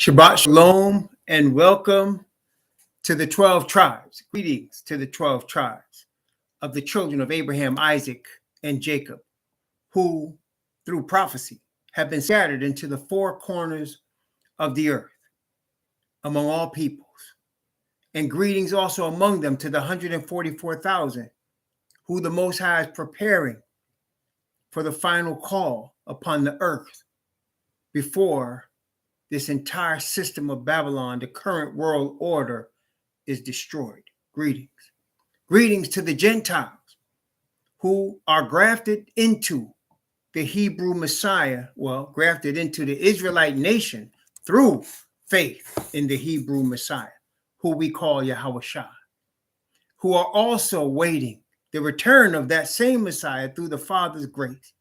Shabbat Shalom and welcome to the 12 tribes. Greetings to the 12 tribes of the children of Abraham, Isaac, and Jacob, who through prophecy have been scattered into the four corners of the earth among all peoples. And greetings also among them to the 144,000 who the Most High is preparing for the final call upon the earth before this entire system of Babylon, the current world order, is destroyed. Greetings. Greetings to the Gentiles who are grafted into the Hebrew Messiah, grafted into the Israelite nation through faith in the Hebrew Messiah, who we call Yahushua, who are also waiting the return of that same Messiah through the Father's grace,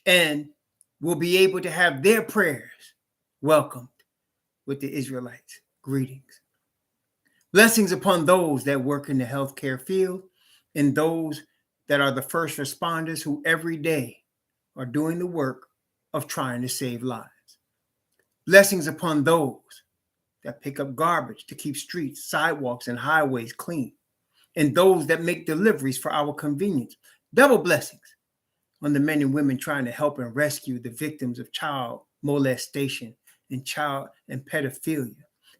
and will be able to have their prayers welcomed with the Israelites. Greetings. Blessings upon those that work in the healthcare field and those that are the first responders who every day are doing the work of trying to save lives. Blessings upon those that pick up garbage to keep streets, sidewalks, and highways clean, and those that make deliveries for our convenience. Double blessings on the men and women trying to help and rescue the victims of child molestation and child and pedophilia,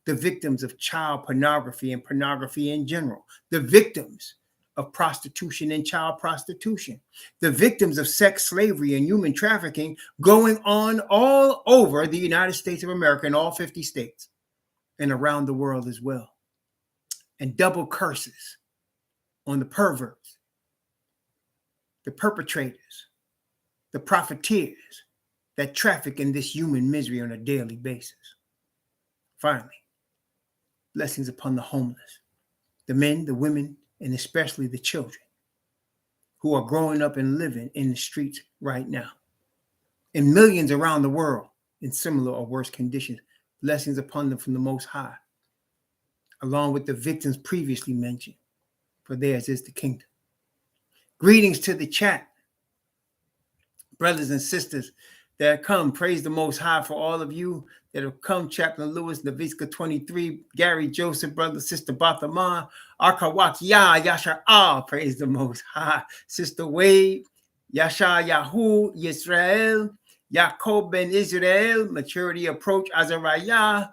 the victims of child pornography and pornography in general, the victims of prostitution and child prostitution, the victims of sex slavery and human trafficking going on all over the United States of America in all 50 states and around the world as well. And double curses on the perverts, the perpetrators, the profiteers that traffic in this human misery on a daily basis. Finally, blessings upon the homeless, the men, the women, and especially the children who are growing up and living in the streets right now, and millions around the world in similar or worse conditions. Blessings upon them from the Most High, along with the victims previously mentioned, for theirs is the kingdom. Greetings to the chat, brothers and sisters that have come. Praise the Most High for all of you that have come. Chaplain Lewis, Naviska 23, Gary Joseph, brother, sister Bathama, Arkawakia, Yasha Ah, praise the Most High. Sister Wade, Yasha Yahu, Yisrael, Yaakov ben Israel, maturity approach, Azariah.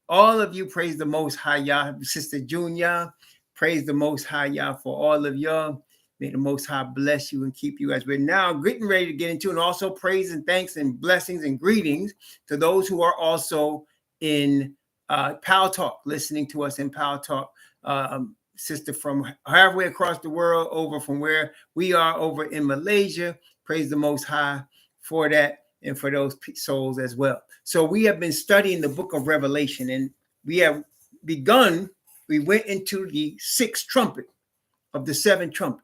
All of you, praise the Most High, Yah. Sister Junior, praise the Most High, Yah, for all of y'all. May the Most High bless you and keep you as we're now getting ready to get into, and also praise and thanks and blessings and greetings to those who are also in Power Talk, listening to us in Power Talk. Sister from halfway across the world, over from where we are over in Malaysia. Praise the Most High for that and for those souls as well. So we have been studying the book of Revelation, and we have begun, we went into the sixth trumpet of the seven trumpets.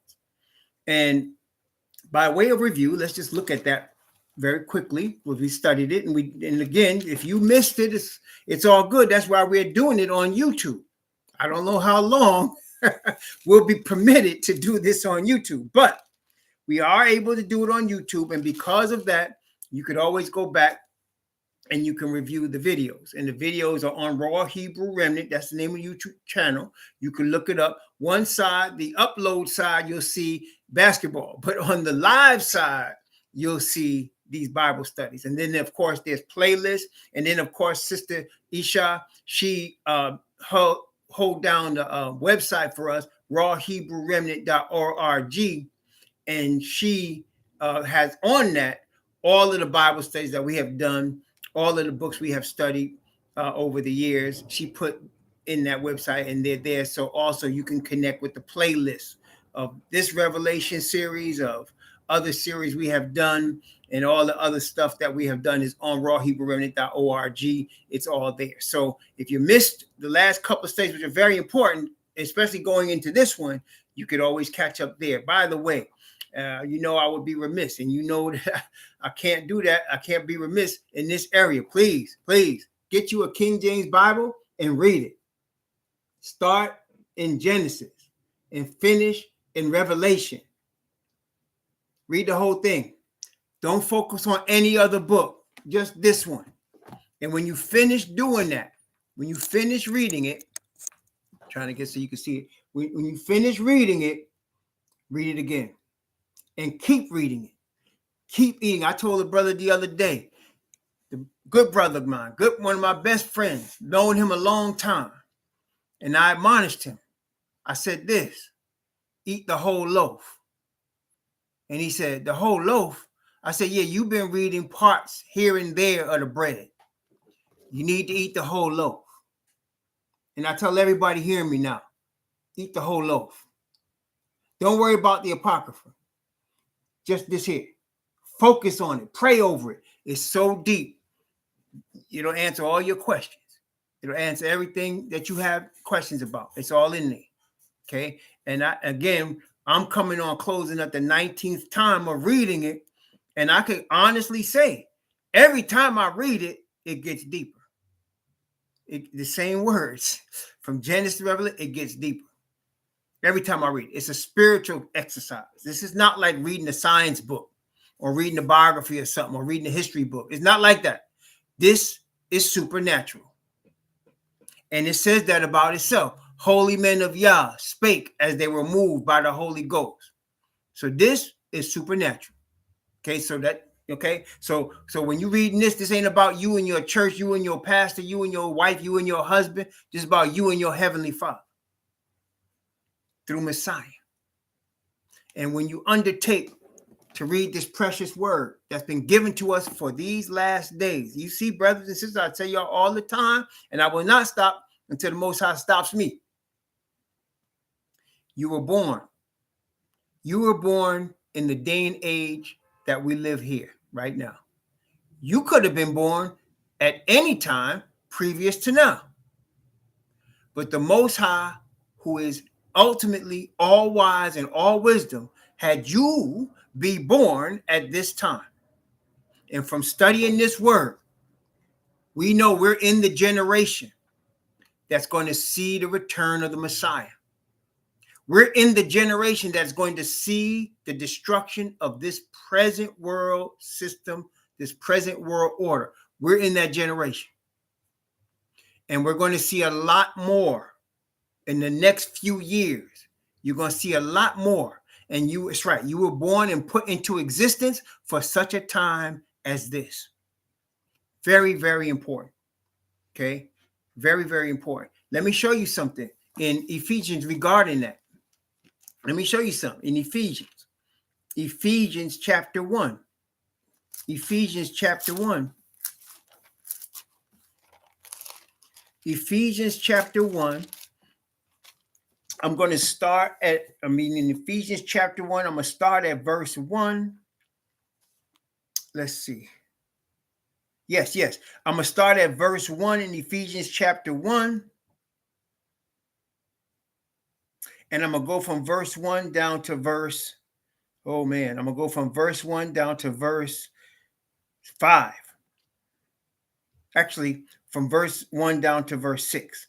And by way of review, let's just look at that very quickly. We studied it, and again, if you missed it, it's all good. That's why we're doing it on YouTube. I don't know how long we'll be permitted to do this on YouTube, but we are able to do it on YouTube, and because of that, you could always go back and you can review the videos. And the videos are on Raw Hebrew Remnant. That's the name of the YouTube channel. You can look it up. One side, the upload side, you'll see basketball. But on the live side, you'll see these Bible studies. And then, of course, there's playlists. And then, of course, Sister Isha, she hold down the website for us, rawhebrewremnant.org. And she has on that all of the Bible studies that we have done, all of the books we have studied over the years. She put in that website, and they're there. So also you can connect with the playlist of this Revelation series, of other series we have done, and all the other stuff that we have done is on rawhebrewremnant.org. It's all there. So if you missed the last couple of stages, which are very important, especially going into this one, you could always catch up there. By the way, I would be remiss, and that I can't do that. I can't be remiss in this area. Please get you a King James Bible and read it. Start in Genesis and finish in Revelation. Read the whole thing. Don't focus on any other book, just this one. And when you finish doing that, when you finish reading it, trying to get so you can see it. When you finish reading it, read it again. And keep reading it. Keep eating. I told a brother the other day, the good brother of mine, one of my best friends, known him a long time. And I admonished him. I said this, eat the whole loaf. And he said, the whole loaf? I said, yeah, you've been reading parts here and there of the bread. You need to eat the whole loaf. And I tell everybody hearing me now, eat the whole loaf. Don't worry about the Apocrypha. Just this here. Focus on it. Pray over it. It's so deep. It'll answer all your questions. It'll answer everything that you have questions about. It's all in there. Okay. And I'm coming on closing at the 19th time of reading it. And I could honestly say, every time I read it, it gets deeper. The same words from Genesis to Revelation, it gets deeper. Every time I read it, it's a spiritual exercise. This is not like reading a science book or reading a biography or something or reading a history book. It's not like that. This is supernatural. And it says that about itself. Holy men of Yah spake as they were moved by the Holy Ghost. So this is supernatural. Okay, so when you're reading this ain't about you and your church, you and your pastor, you and your wife, you and your husband. This is about you and your heavenly Father through Messiah. And when you undertake to read this precious word that's been given to us for these last days, you see, brothers and sisters, I tell y'all all the time, and I will not stop until the Most High stops me. You were born. You were born in the day and age that we live here right now. You could have been born at any time previous to now. But the Most High, who is ultimately all wise and all wisdom, had you be born at this time. And from studying this word, we know we're in the generation that's going to see the return of the Messiah. We're in the generation that's going to see the destruction of this present world system, this present world order. We're in that generation. And we're going to see a lot more in the next few years. You're going to see a lot more. And it's right. You were born and put into existence for such a time as this. Very, very important. Okay. Very, very important. Let me show you something in Ephesians regarding that. Let me show you something in Ephesians. Ephesians chapter 1. Ephesians chapter 1. Ephesians chapter 1. I'm going to start in Ephesians chapter 1, I'm going to start at verse 1. Let's see. Yes. I'm going to start at verse 1 in Ephesians chapter 1. And I'm going to go from verse 1 down to verse, I'm going to go from verse 1 down to verse 5. Actually, from verse 1 down to verse 6.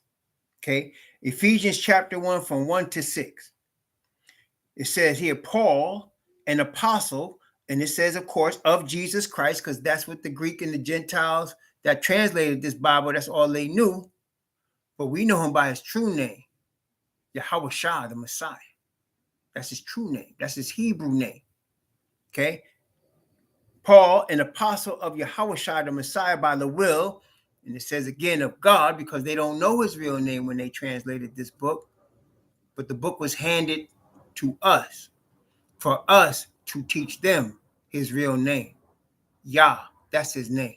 Okay. Ephesians chapter 1 from 1 to 6. It says here, Paul, an apostle, and it says, of course, of Jesus Christ, because that's what the Greek and the Gentiles that translated this Bible, that's all they knew. But we know him by his true name, Yahushua, the Messiah. That's his true name. That's his Hebrew name. Okay. Paul, an apostle of Yahushua, the Messiah, by the will, and it says again of God, because they don't know his real name when they translated this book, but the book was handed to us for us to teach them his real name. Yah, that's his name.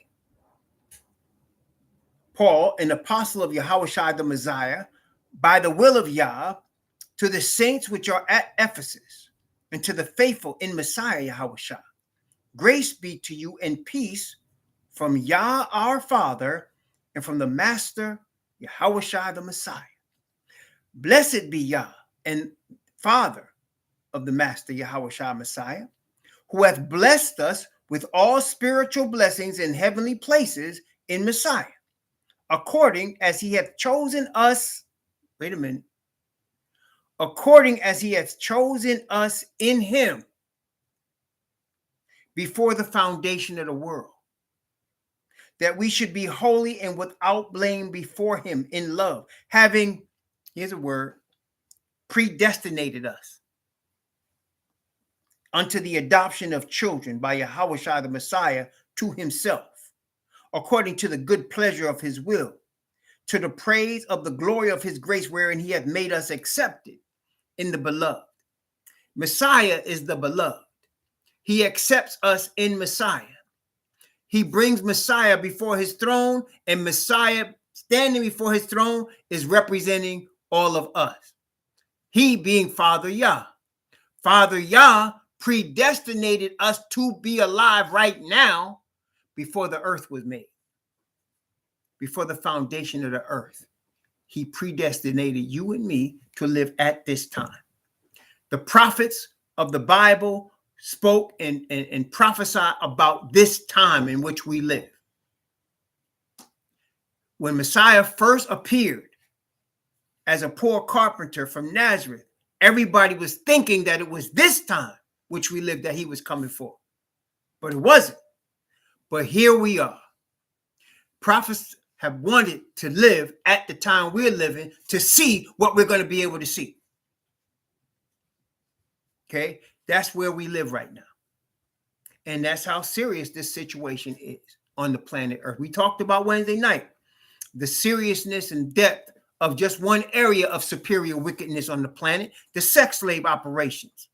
Paul, an apostle of Yahushua the Messiah, by the will of Yah, to the saints which are at Ephesus, and to the faithful in Messiah Yahushua. Grace be to you and peace from Yah our Father and from the Master Yahushua the Messiah. Blessed be Yah and Father of the Master Yahushua Messiah, who hath blessed us with all spiritual blessings in heavenly places in Messiah, according as he hath chosen us. According as he hath chosen us in him before the foundation of the world, that we should be holy and without blame before him in love, having, here's a word, predestinated us unto the adoption of children by Yahushua the Messiah to himself, according to the good pleasure of his will, to the praise of the glory of his grace, wherein he hath made us accepted in the beloved. Messiah is the beloved. He accepts us in Messiah. He brings Messiah before his throne, and Messiah standing before his throne is representing all of us. He being Father Yah. Father Yah predestinated us to be alive right now before the earth was made, before the foundation of the earth. He predestinated you and me to live at this time. The prophets of the Bible spoke and prophesied about this time in which we live. When Messiah first appeared as a poor carpenter from Nazareth, everybody was thinking that it was this time which we lived that he was coming for. But it wasn't. But here we are. Prophets have wanted to live at the time we're living to see what we're going to be able to see. Okay? That's where we live right now. And that's how serious this situation is on the planet Earth. We talked about Wednesday night the seriousness and depth of just one area of superior wickedness on the planet, the sex slave operations,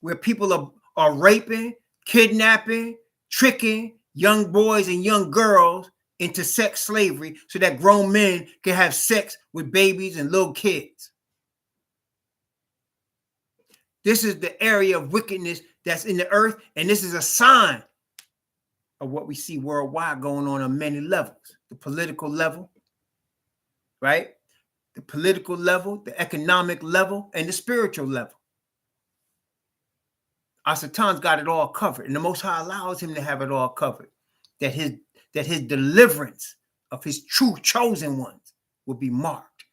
where people are raping, kidnapping, tricking young boys and young girls into sex slavery so that grown men can have sex with babies and little kids. This is the area of wickedness that's in the earth, and this is a sign of what we see worldwide going on many levels. The political level, right? The political level, the economic level, and the spiritual level. Our Satan's got it all covered, and the Most High allows him to have it all covered. That his deliverance of his true chosen ones will be marked.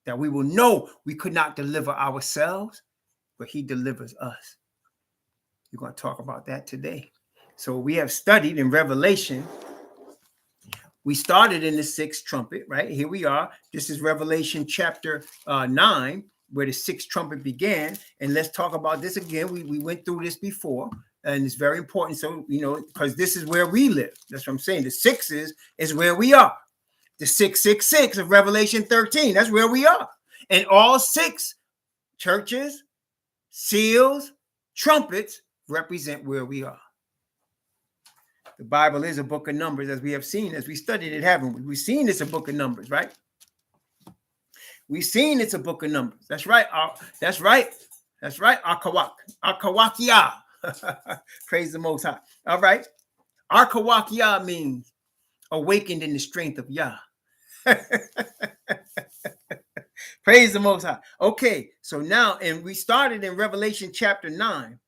That we will know we could not deliver ourselves, but he delivers us. We're going to talk about that today. So we have studied in Revelation. We started in the sixth trumpet, right? Here we are. This is Revelation chapter 9, where the sixth trumpet began. And let's talk about this again. We went through this before, and it's very important. So, because this is where we live. That's what I'm saying. The six is where we are. The 666 of Revelation 13, that's where we are. And all six churches, seals, trumpets represent where we are. The Bible is a book of numbers, as we have seen, as we studied it, haven't we? We've seen it's a book of numbers, right? We've seen it's a book of numbers. That's right. That's right. That's right. Akawakia. Praise the Most High. All right. Akawakia means awakened in the strength of Yah. Praise the Most High. Okay. So now, and we started in Revelation chapter 9.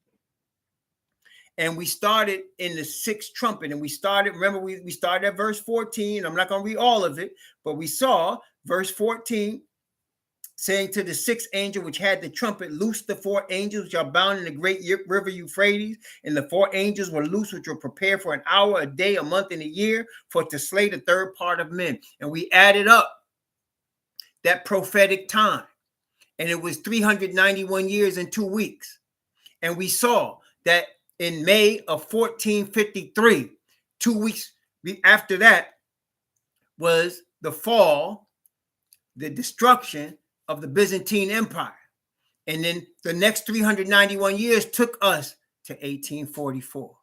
And we started in the sixth trumpet, and we started at verse 14. I'm not going to read all of it, but we saw verse 14 saying to the sixth angel, which had the trumpet, loose the four angels which are bound in the great river Euphrates. And the four angels were loose, which were prepared for an hour, a day, a month, and a year, for to slay the third part of men. And we added up that prophetic time, and it was 391 years and 2 weeks. And we saw that in May of 1453, 2 weeks after that, was the fall, the destruction of the Byzantine Empire. And then the next 391 years took us to 1844,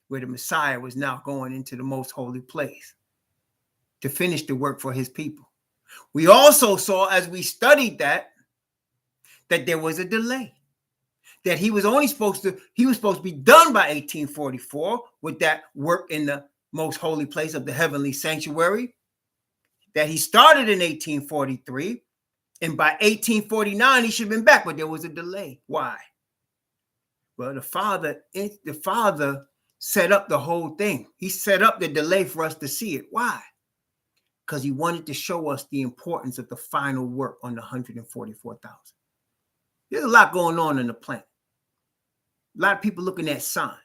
where the Messiah was now going into the most holy place to finish the work for his people. We also saw, as we studied that there was a delay. That he was supposed to be done by 1844 with that work in the most holy place of the heavenly sanctuary. That he started in 1843, and by 1849 he should have been back, but there was a delay. Why? Well, the Father set up the whole thing. He set up the delay for us to see it. Why? Because he wanted to show us the importance of the final work on the 144,000. There's a lot going on in the planet. A lot of people looking at signs.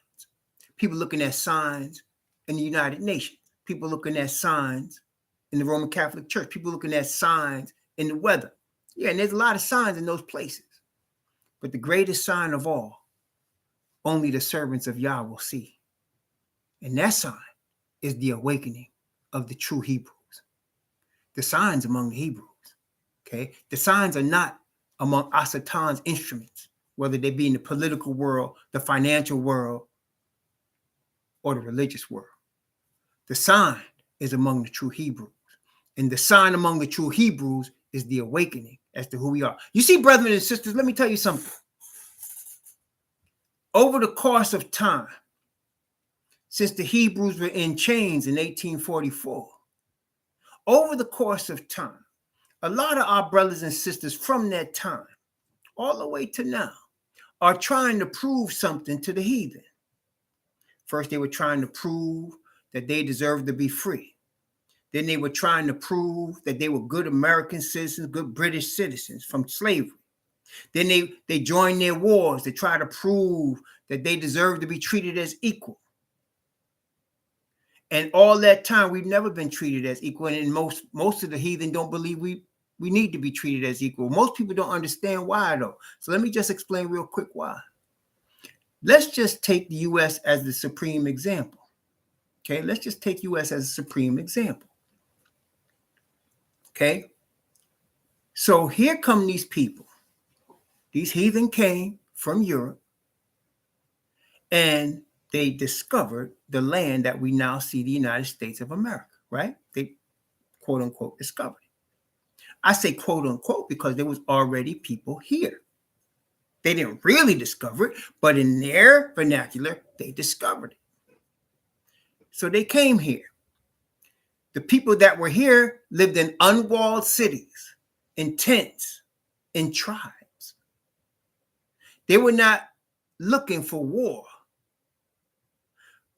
People looking at signs in the United Nations. people looking at signs in the Roman Catholic Church, people looking at signs in the weather. Yeah, and there's a lot of signs in those places. But the greatest sign of all, only the servants of Yah will see. And that sign is the awakening of the true Hebrews. The signs among the Hebrews. Okay? The signs are not among Asatan's instruments, whether they be in the political world, the financial world, or the religious world. The sign is among the true Hebrews. And the sign among the true Hebrews is the awakening as to who we are. You see, brethren and sisters, let me tell you something. Over the course of time, since the Hebrews were in chains in 1844, over the course of time, a lot of our brothers and sisters from that time, all the way to now, are trying to prove something to the heathen. First, they were trying to prove that they deserved to be free. Then they were trying to prove that they were good American citizens, good British citizens from slavery. Then they joined their wars to try to prove that they deserved to be treated as equal. And all that time, we've never been treated as equal. And most of the heathen don't believe we need to be treated as equal. Most people don't understand why, though. So let me just explain real quick why. Let's just take the U.S. as the supreme example. Okay, let's just take U.S. as a supreme example. Okay, so here come these people. These heathen came from Europe, and they discovered the land that we now see the United States of America, right? They, quote unquote, discovered it. I say quote unquote because there was already people here. They didn't really discover it, but in their vernacular, they discovered it. So they came here. The people that were here lived in unwalled cities, in tents, in tribes. They were not looking for war.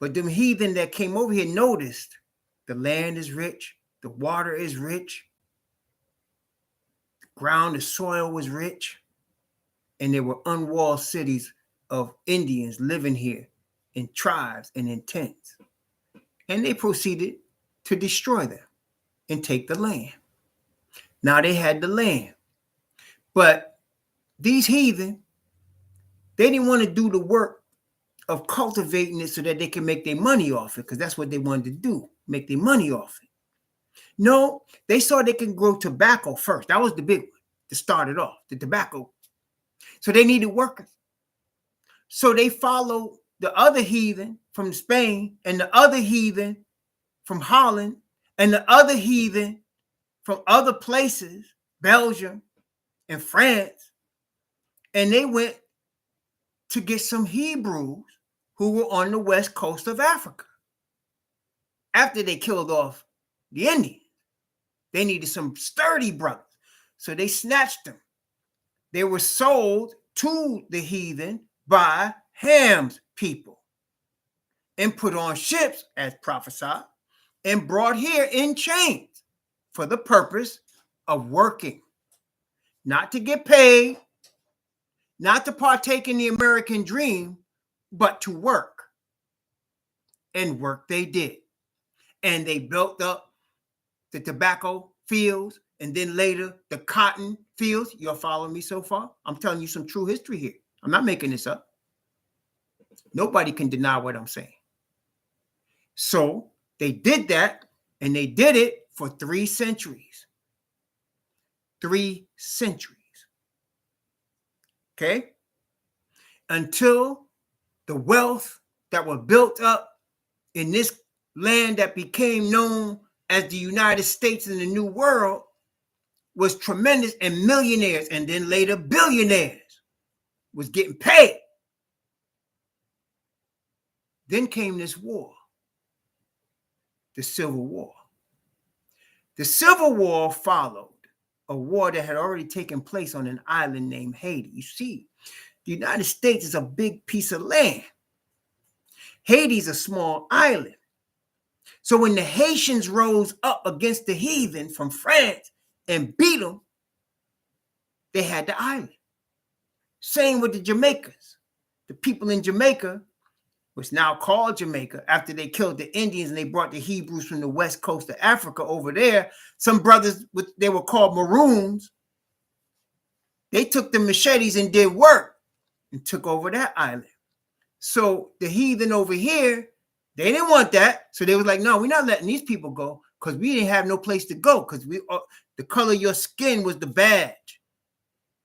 But them heathen that came over here noticed the land is rich, the water is rich, the ground, the soil was rich, and there were unwalled cities of Indians living here in tribes and in tents. And they proceeded to destroy them and take the land. Now they had the land. But these heathen, they didn't want to do the work of cultivating it so that they can make their money off it, because that's what they wanted to do, make their money off it. No, they saw they can grow tobacco first. That was the big one to start it off, the tobacco. So they needed workers. So they followed the other heathen from Spain and the other heathen from Holland and the other heathen from other places, Belgium and France. And they went to get some Hebrews who were on the west coast of Africa. After they killed off the Indians, they needed some sturdy brothers. So they snatched them. They were sold to the heathen by Ham's people and put on ships as prophesied and brought here in chains for the purpose of working, not to get paid, not to partake in the American dream, but to work. And work they did. And they built up the tobacco fields and then later the cotton fields. You're following me so far? I'm telling you some true history here. I'm not making this up. Nobody can deny what I'm saying. So they did that, and they did it for 3 centuries. 3 centuries. Okay? Until the wealth that was built up in this land that became known as the United States in the New World was tremendous, and millionaires and then later billionaires was getting paid. Then came this war, the Civil War. The Civil War followed a war that had already taken place on an island named Haiti. You see, the United States is a big piece of land. Haiti's a small island. So when the Haitians rose up against the heathen from France and beat them, they had the island. Same with the Jamaicans. The people in Jamaica what's now called Jamaica, after they killed the Indians and they brought the Hebrews from the west coast of Africa over there, some brothers, they were called Maroons, they took the machetes and did work and took over that island. So the heathen over here, they didn't want that. So they was like, no, we're not letting these people go because we didn't have no place to go because the color of your skin was the badge.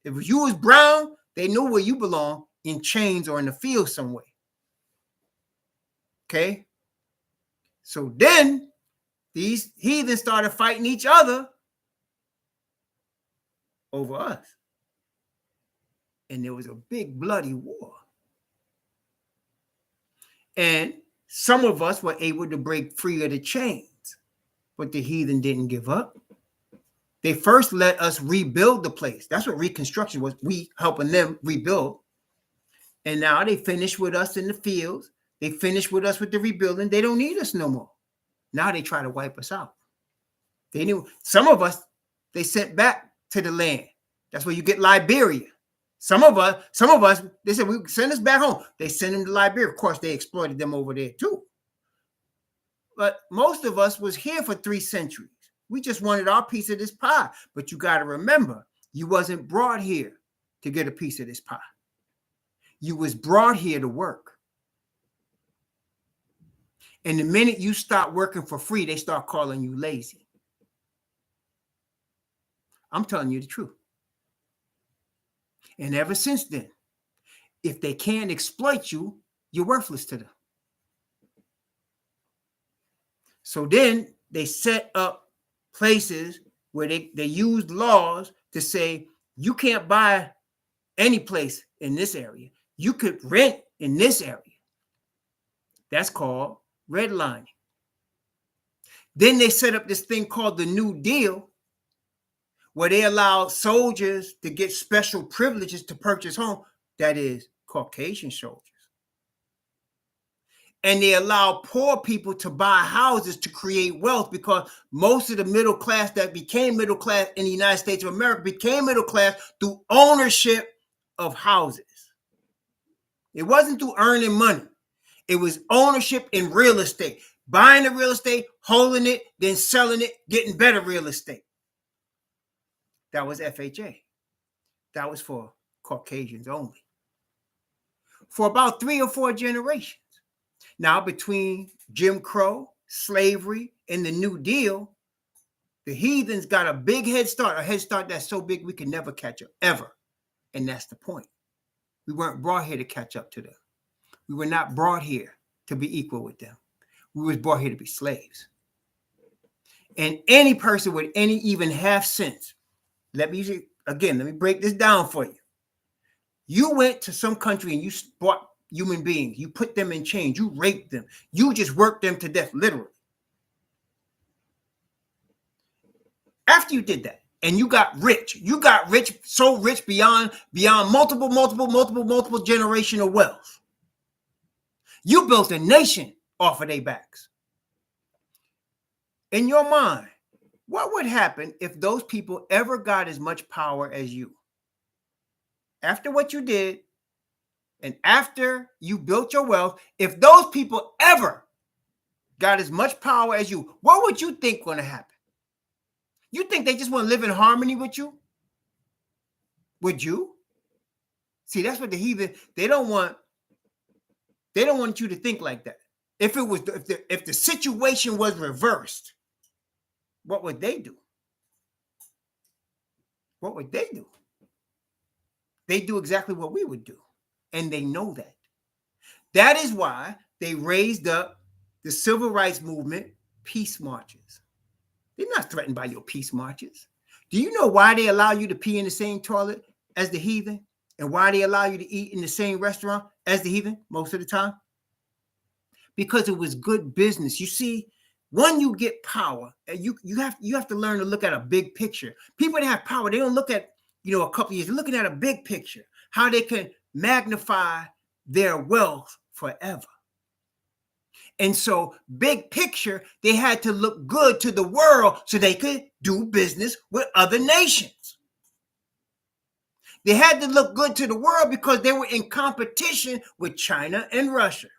If you was brown, they knew where you belong, in chains or in the field somewhere. Okay? So then these heathens started fighting each other over us. And there was a big bloody war. And some of us were able to break free of the chains, but the heathen didn't give up. They first let us rebuild the place. That's what reconstruction was, we helping them rebuild. And now they finished with us in the fields. They finished with us with the rebuilding. They don't need us no more. Now they try to wipe us out. They knew some of us, they sent back to the land. That's where you get Liberia. Some of us, they said, we send us back home. They sent them to Liberia. Of course, they exploited them over there too. But most of us was here for 3 centuries. We just wanted our piece of this pie. But you got to remember, you wasn't brought here to get a piece of this pie. You was brought here to work. And the minute you start working for free, they start calling you lazy. I'm telling you the truth. And ever since then, if they can't exploit you, you're worthless to them. So then they set up places where they used laws to say, you can't buy any place in this area. You could rent in this area. That's called redlining. Then they set up this thing called the New Deal, where they allow soldiers to get special privileges to purchase home. That is Caucasian soldiers. And they allow poor people to buy houses to create wealth, because most of the middle class that became middle class in the United States of America became middle class through ownership of houses. It wasn't through earning money. It was ownership in real estate, buying the real estate, holding it, then selling it, getting better real estate. That was FHA. That was for Caucasians only. For about 3 or 4 generations. Now, between Jim Crow, slavery, and the New Deal, the heathens got a big head start, a head start that's so big we can never catch up, ever. And that's the point. We weren't brought here to catch up to them. We were not brought here to be equal with them. We was brought here to be slaves. And any person with any even half sense, let me break this down for you. You went to some country and you bought human beings. You put them in chains. You raped them. You just worked them to death, literally. After you did that, and you got rich, so rich beyond multiple generational wealth. You built a nation off of their backs. In your mind, what would happen if those people ever got as much power as you? After what you did, and after you built your wealth, if those people ever got as much power as you, what would you think going to happen? You think they just want to live in harmony with you? Would you? See, that's what the heathen, they don't want you to think like that. If the situation was reversed, what would they do? What would they do? They do exactly what we would do. And they know that. That is why they raised up the civil rights movement peace marches. They're not threatened by your peace marches. Do you know why they allow you to pee in the same toilet as the heathen? And why they allow you to eat in the same restaurant as the heathen most of the time? Because it was good business. You see, when you get power, you have to learn to look at a big picture. People that have power, they don't look at a couple of years. They're looking at a big picture, how they can magnify their wealth forever. And so, big picture, they had to look good to the world so they could do business with other nations. They had to look good to the world because they were in competition with China and Russia.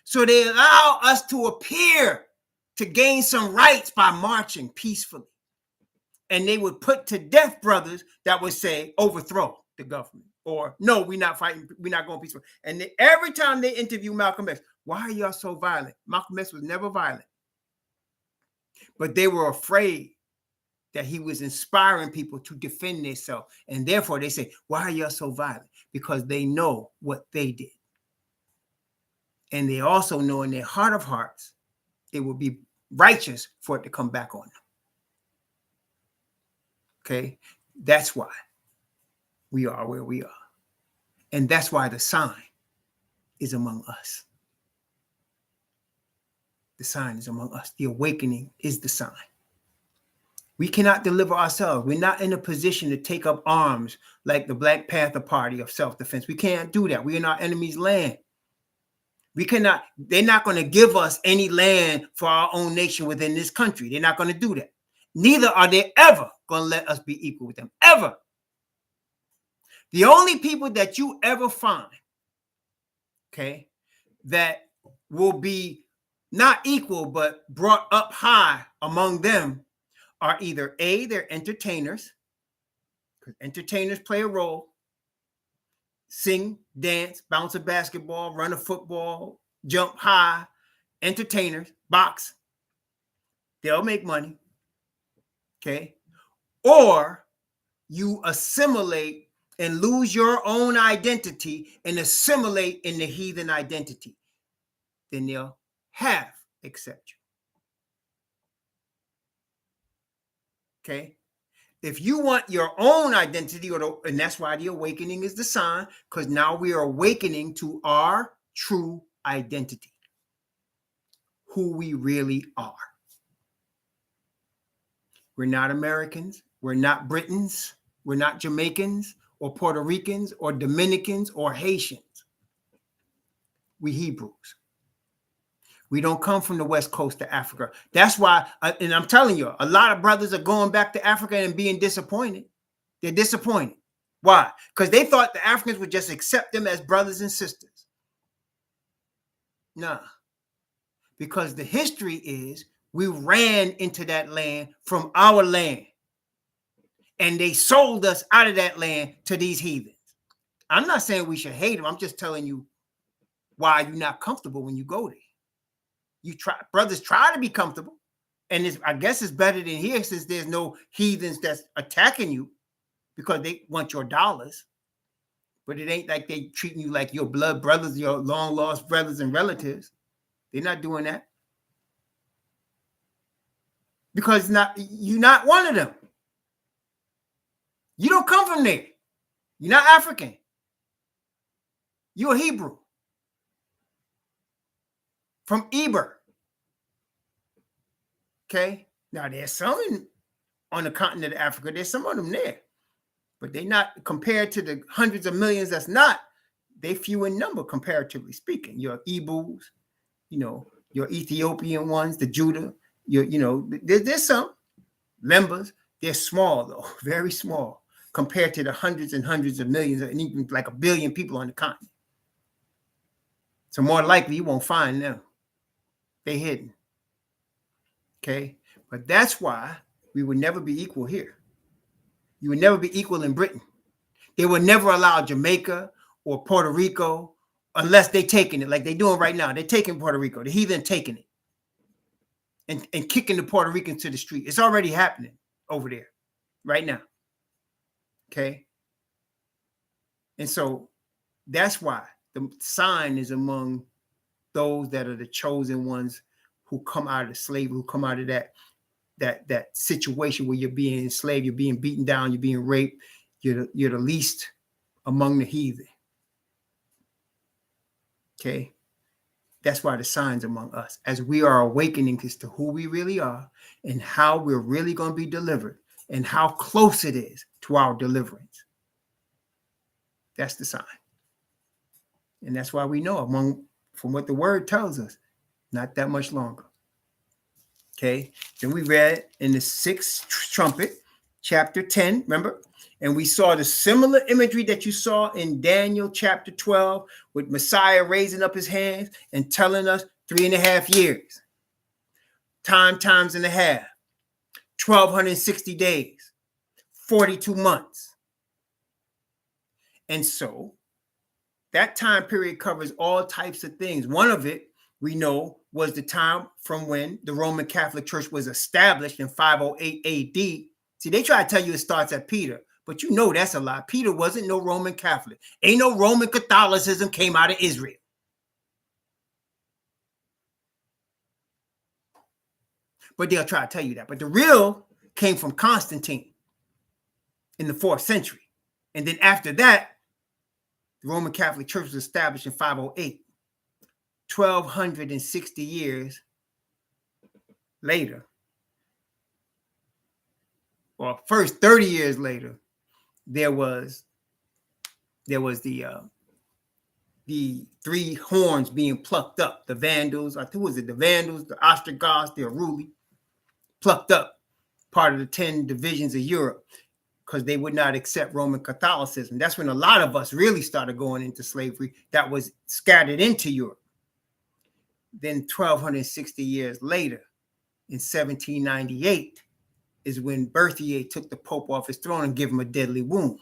So they allow us to appear to gain some rights by marching peacefully. And they would put to death brothers that would say, overthrow the government. Or, no, we're not fighting. We're not going peaceful. And every time they interview Malcolm X, why are y'all so violent? Malcolm X was never violent. But they were afraid that he was inspiring people to defend themselves. And therefore they say, why are y'all so violent? Because they know what they did. And they also know in their heart of hearts, it will be righteous for it to come back on them. Okay? That's why we are where we are. And that's why the sign is among us. The sign is among us. The awakening is the sign. We cannot deliver ourselves. We're not in a position to take up arms like the Black Panther Party of self-defense. We can't do that. We're in our enemy's land. We cannot, they're not going to give us any land for our own nation within this country. They're not going to do that. Neither are they ever going to let us be equal with them. Ever. The only people that you ever find, okay, that will be not equal but brought up high among them are either A, they're entertainers, because entertainers play a role, sing, dance, bounce a basketball, run a football, jump high, entertainers, box, they'll make money, okay? Or you assimilate and lose your own identity and assimilate in the heathen identity, then they'll half accept you. Okay? If you want your own identity, and that's why the awakening is the sign, because now we are awakening to our true identity, who we really are. We're not Americans. We're not Britons. We're not Jamaicans or Puerto Ricans or Dominicans or Haitians. We Hebrews. We don't come from the west coast of Africa. That's why, and I'm telling you, a lot of brothers are going back to Africa and being disappointed. They're disappointed. Why? Because they thought the Africans would just accept them as brothers and sisters. Nah. Because the history is we ran into that land from our land. And they sold us out of that land to these heathens. I'm not saying we should hate them. I'm just telling you why you're not comfortable when you go there. Brothers try to be comfortable, and I guess it's better than here since there's no heathens that's attacking you because they want your dollars. But it ain't like they treating you like your blood brothers, your long lost brothers and relatives. They're not doing that because you're not one of them. You don't come from there. You're not African. You're a Hebrew from Eber. Okay, now there's some on the continent of Africa. There's some of them there, but they're not compared to the hundreds of millions. That's not. They few in number comparatively speaking. Your Ebus, your Ethiopian ones, the Judah. There's some members. They're small though, very small compared to the hundreds and hundreds of millions, and even like 1 billion people on the continent. So more likely you won't find them. They're hidden. Okay, but that's why we would never be equal here. You would never be equal in Britain. They would never allow Jamaica or Puerto Rico unless they're taking it like they're doing right now. They're taking Puerto Rico. The heathen taking it and kicking the Puerto Ricans to the street. It's already happening over there right now. Okay, and so that's why the sign is among those that are the chosen ones who come out of slavery, who come out of that situation where you're being enslaved, you're being beaten down, you're being raped, you're the least among the heathen. Okay, that's why the sign's among us, as we are awakening as to who we really are and how we're really going to be delivered and how close it is to our deliverance. That's the sign, and that's why we know from what the word tells us, not that much longer. Okay, then we read in the 6th trumpet, chapter 10, remember? And we saw the similar imagery that you saw in Daniel chapter 12 with Messiah raising up his hands and telling us 3.5 years. Times and a half. 1,260 days. 42 months. And so that time period covers all types of things. One of it, we know, was the time from when the Roman Catholic Church was established in 508 AD. See, they try to tell you it starts at Peter, but you know that's a lie. Peter wasn't no Roman Catholic. Ain't no Roman Catholicism came out of Israel. But they'll try to tell you that. But the real came from Constantine in the 4th century. And then after that, the Roman Catholic Church was established in 508. 1,260 years later, or first 30 years later, there was the 3 horns being plucked up. The Vandals, I think was it the Vandals, the Ostrogoths, the Aruli, plucked up, part of the 10 divisions of Europe, because they would not accept Roman Catholicism. That's when a lot of us really started going into slavery that was scattered into Europe. Then 1,260 years later, in 1798, is when Berthier took the Pope off his throne and gave him a deadly wound.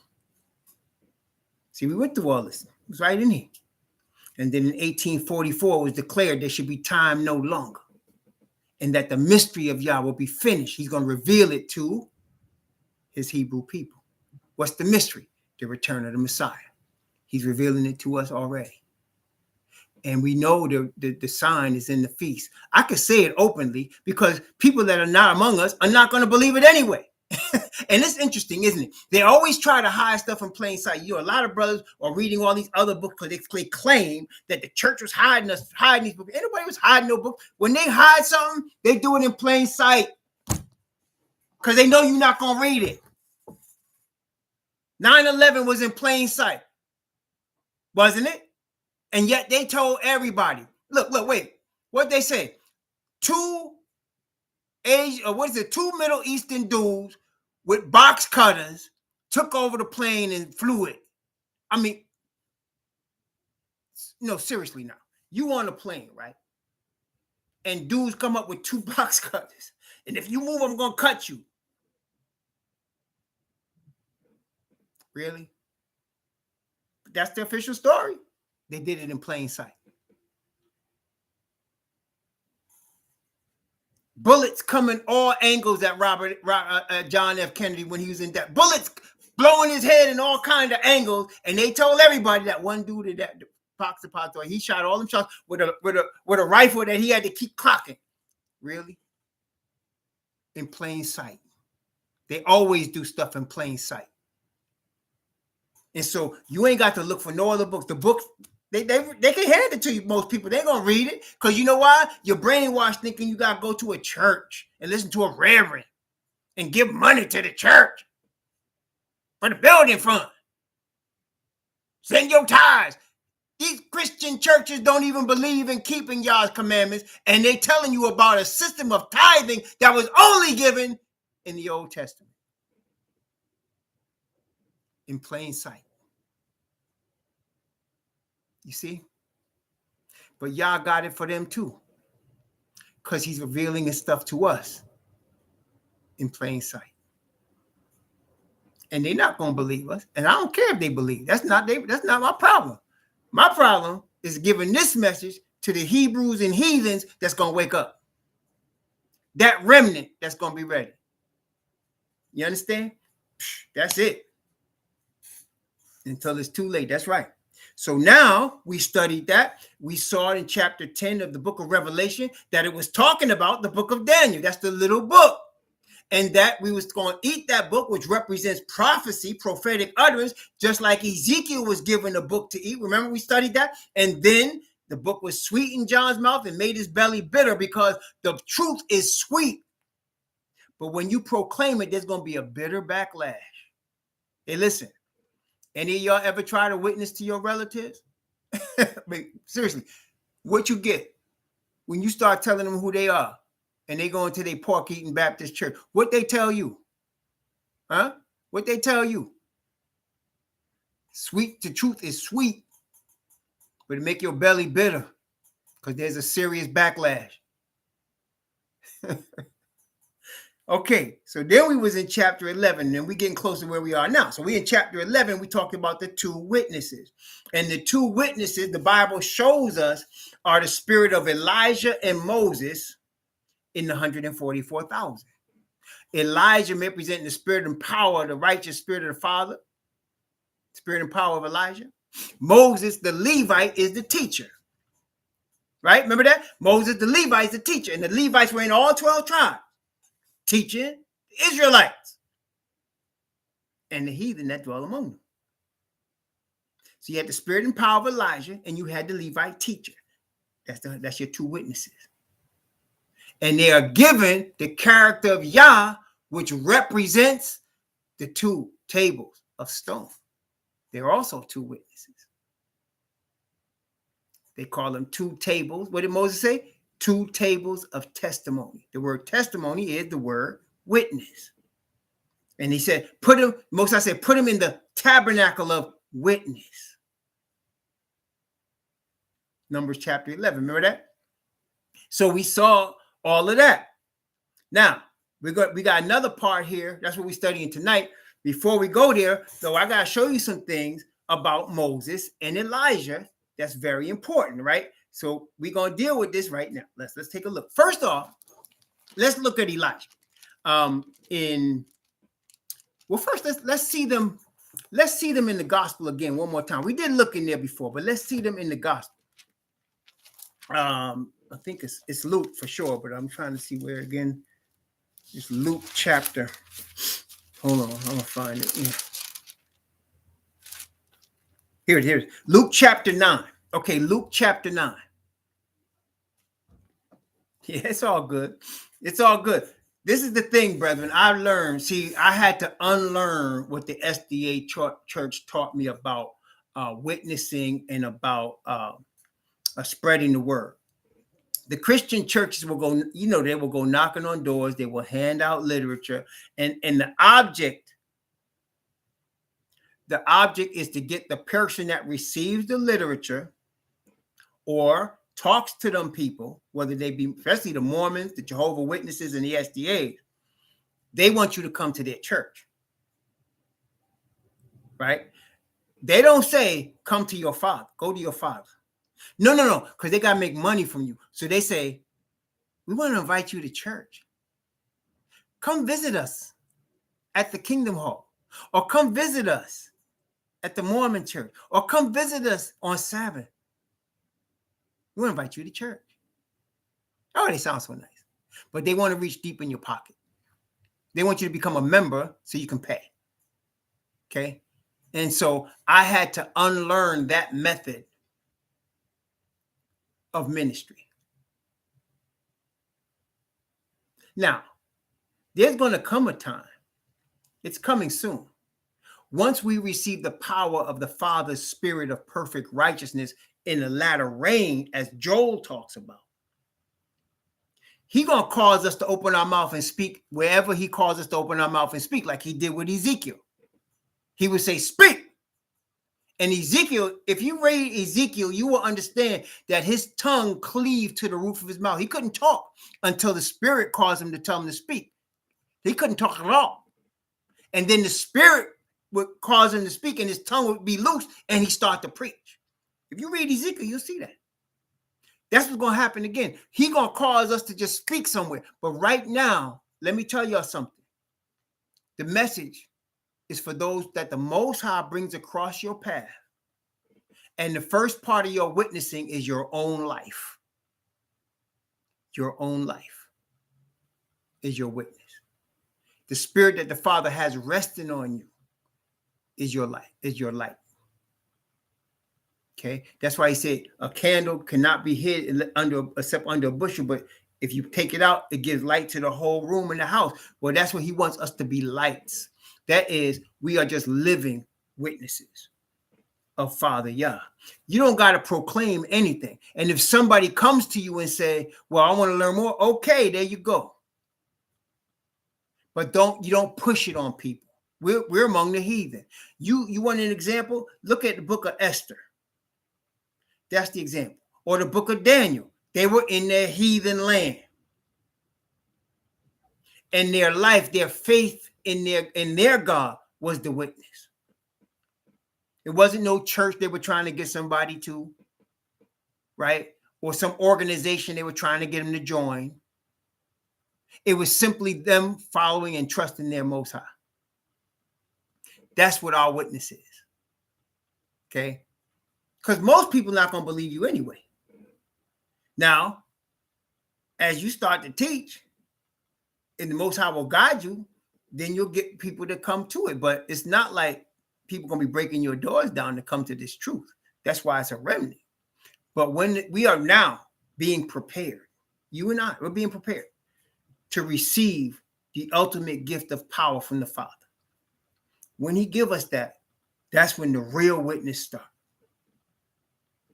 See, we went through all this. It was right in here. And then in 1844, it was declared there should be time no longer, and that the mystery of Yah will be finished. He's going to reveal it to his Hebrew people. What's the mystery? The return of the Messiah. He's revealing it to us already. And we know the sign is in the feast. I could say it openly because people that are not among us are not going to believe it anyway. And it's interesting, isn't it? They always try to hide stuff in plain sight. A lot of brothers are reading all these other books because they claim that the church was hiding these books. Anybody was hiding no book. When they hide something, they do it in plain sight because they know you're not going to read it. 9/11 was in plain sight, wasn't it? And yet they told everybody, look, wait, what they say? 2 Middle Eastern dudes with box cutters took over the plane and flew it. I mean, no, seriously now. You on a plane, right? And dudes come up with 2 box cutters. And if you move, I'm going to cut you. Really? That's the official story. They did it in plain sight. Bullets coming all angles at John F. Kennedy when he was in that. Bullets blowing his head in all kinds of angles, and they told everybody that one dude in that box of pot, he shot all them shots with a rifle that he had to keep clocking. Really? In plain sight. They always do stuff in plain sight. And so you ain't got to look for no other books. The books, they can hand it to you, most people. They're going to read it. Because you know why? You're brainwashed thinking you got to go to a church and listen to a reverend and give money to the church for the building fund. Send your tithes. These Christian churches don't even believe in keeping Yah's commandments, and they're telling you about a system of tithing that was only given in the Old Testament. In plain sight. You see? But Yah got it for them too. Because he's revealing his stuff to us in plain sight. And they're not going to believe us. And I don't care if they believe. That's not my problem. My problem is giving this message to the Hebrews and heathens that's going to wake up. That remnant that's going to be ready. You understand? That's it. Until it's too late. That's right. So now we studied that. We saw it in chapter 10 of the book of Revelation that it was talking about the book of Daniel. That's the little book. And that we was going to eat that book, which represents prophecy, prophetic utterance, just like Ezekiel was given a book to eat. Remember we studied that? And then the book was sweet in John's mouth and made his belly bitter because the truth is sweet. But when you proclaim it, there's going to be a bitter backlash. Hey, listen. Any of y'all ever try to witness to your relatives? I mean, seriously, what you get when you start telling them who they are and they go into their pork-eating Baptist church? What they tell you? Huh? What they tell you? Sweet, the truth is sweet, but it make your belly bitter because there's a serious backlash. Okay, so then we was in chapter 11, and we getting close to where we are now. So we in chapter 11, we talked about the two witnesses. And the two witnesses, the Bible shows us, are the spirit of Elijah and Moses in the 144,000. Elijah representing the spirit and power, the righteous spirit of the Father, spirit and power of Elijah. Moses, the Levite, is the teacher. Right? Remember that? Moses, the Levite, is the teacher. And the Levites were in all 12 tribes, teaching the Israelites and the heathen that dwell among them. So you had the spirit and power of Elijah, and you had the Levite teacher. That's your two witnesses. And they are given the character of Yah, which represents the two tables of stone. They're also two witnesses. They call them two tables. What did Moses say? Two tables of testimony. The word testimony is the word witness. And he said, Moses said, put him in the tabernacle of witness. Numbers chapter 11. Remember that? So we saw all of that. Now, we got another part here. That's what we're studying tonight. Before we go there, though, I got to show you some things about Moses and Elijah. That's very important, right? So we're going to deal with this right now. Let's take a look. First off, let's look at Elijah. First, let's see them. Let's see them in the gospel again one more time. We did look in there before, but let's see them in the gospel. I think it's Luke for sure, but I'm trying to see where again. It's Luke chapter. Hold on, I'm gonna find it. Yeah. Here it is. Luke chapter 9. Okay, Luke chapter 9. Yeah, it's all good. It's all good. This is the thing, brethren. I learned. See, I had to unlearn what the SDA church taught me about witnessing and about spreading the word. The Christian churches will go, they will go knocking on doors. They will hand out literature. And the object is to get the person that receives the literature or talks to them people, whether they be, especially the Mormons, the Jehovah's Witnesses, and the SDAs, they want you to come to their church. Right? They don't say, come to your father, go to your father. No, because they got to make money from you. So they say, we want to invite you to church. Come visit us at the Kingdom Hall, or come visit us at the Mormon church, or come visit us on Sabbath. We want to invite you to church. Oh, they sound so nice. But they want to reach deep in your pocket. They want you to become a member so you can pay. Okay? And so I had to unlearn that method of ministry. Now, there's going to come a time, it's coming soon, once we receive the power of the Father's spirit of perfect righteousness in the latter rain, as Joel talks about. He's going to cause us to open our mouth and speak wherever he calls us to open our mouth and speak, like he did with Ezekiel. He would say, speak. And Ezekiel, if you read Ezekiel, you will understand that his tongue cleaved to the roof of his mouth. He couldn't talk until the Spirit caused him to tell him to speak. He couldn't talk at all. And then the Spirit would cause him to speak, and his tongue would be loose, and he start to preach. If you read Ezekiel, you'll see that. That's what's going to happen again. He's going to cause us to just speak somewhere. But right now, let me tell y'all something. The message is for those that the Most High brings across your path. And the first part of your witnessing is your own life. Your own life is your witness. The spirit that the Father has resting on you is your light, Okay, that's why he said a candle cannot be hid except under a bushel, but if you take it out, it gives light to the whole room in the house. Well, that's what he wants us to be, lights. That is, we are just living witnesses of Father Yah. You don't got to proclaim anything. And if somebody comes to you and say, well, I want to learn more, okay, there you go. But you don't push it on people. We're among the heathen. You want an example? Look at the book of Esther. That's the example. Or the book of Daniel. They were in their heathen land. And their life, their faith in their God was the witness. It wasn't no church they were trying to get somebody to, right? Or some organization they were trying to get them to join. It was simply them following and trusting their Most High. That's what our witness is. Okay? Because most people are not going to believe you anyway. Now, as you start to teach, and the Most High will guide you, then you'll get people to come to it. But it's not like people are going to be breaking your doors down to come to this truth. That's why it's a remnant. But when we are now being prepared, you and I, we're being prepared to receive the ultimate gift of power from the Father. When he give us that, that's when the real witness starts.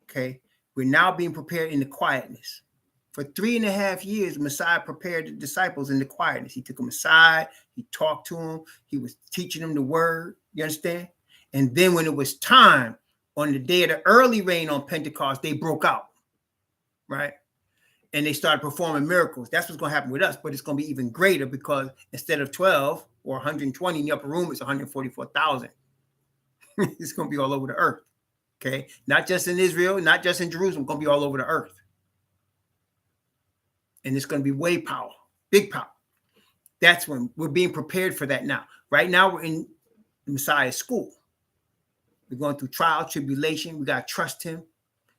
Okay? We're now being prepared in the quietness. For 3.5 years, Messiah prepared the disciples in the quietness. He took them aside. He talked to them. He was teaching them the word. You understand? And then when it was time, on the day of the early rain on Pentecost, they broke out. Right? And they started performing miracles. That's what's going to happen with us. But it's going to be even greater because instead of 12 or 120 in the upper room, it's 144,000. It's going to be all over the earth. Okay? Not just in Israel, not just in Jerusalem. It's going to be all over the earth. And it's going to be way power, big power. That's when we're being prepared for that now. Right now, we're in the Messiah's school. We're going through trial, tribulation. We got to trust him.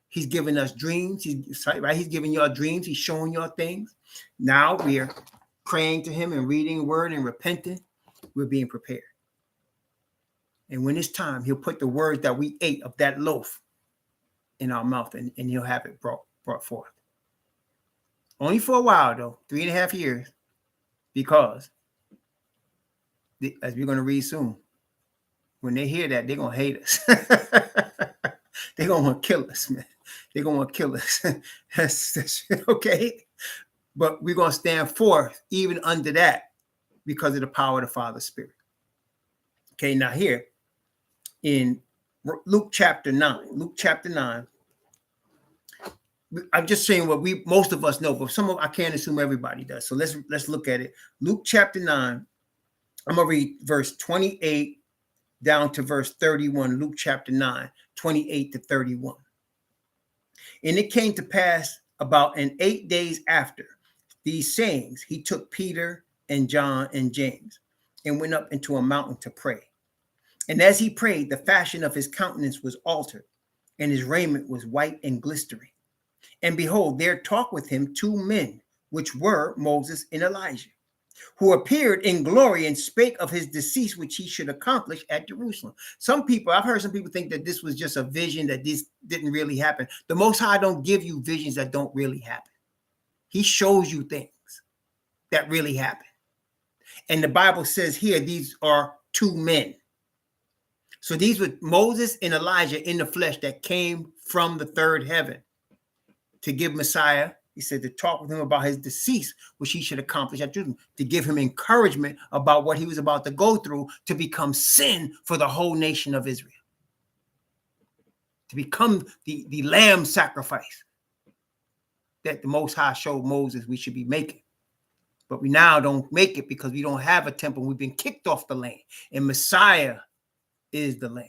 He's giving us dreams. He's giving y'all dreams. He's showing y'all things. Now we are praying to him and reading the word and repenting. We're being prepared. And when it's time, he'll put the words that we ate of that loaf in our mouth, and he'll have it brought forth. Only for a while, though, 3.5 years, because as we're going to read soon, when they hear that, they're going to hate us. They're going to want to kill us, man. They're going to want to kill us. that's okay. But we're going to stand forth even under that because of the power of the Father's Spirit. Okay, now here in Luke chapter 9, I'm just saying what most of us know, but I can't assume everybody does. So let's look at it. Luke chapter 9. I'm gonna read verse 28 down to verse 31. Luke chapter 9, 28 to 31. And it came to pass about 8 days after these sayings, he took Peter and John and James and went up into a mountain to pray. And as he prayed, the fashion of his countenance was altered, and his raiment was white and glistering. And behold, there talked with him 2 men, which were Moses and Elijah, who appeared in glory and spake of his decease, which he should accomplish at Jerusalem. I've heard some people think that this was just a vision, that this didn't really happen. The Most High don't give you visions that don't really happen. He shows you things that really happen. And the Bible says here, these are 2 men. So these were Moses and Elijah in the flesh that came from the third heaven to give Messiah, he said, to talk with him about his decease, which he should accomplish at Jerusalem, to give him encouragement about what he was about to go through to become sin for the whole nation of Israel, to become the lamb sacrifice that the Most High showed Moses we should be making. But we now don't make it because we don't have a temple. We've been kicked off the land, and Messiah is the lamb.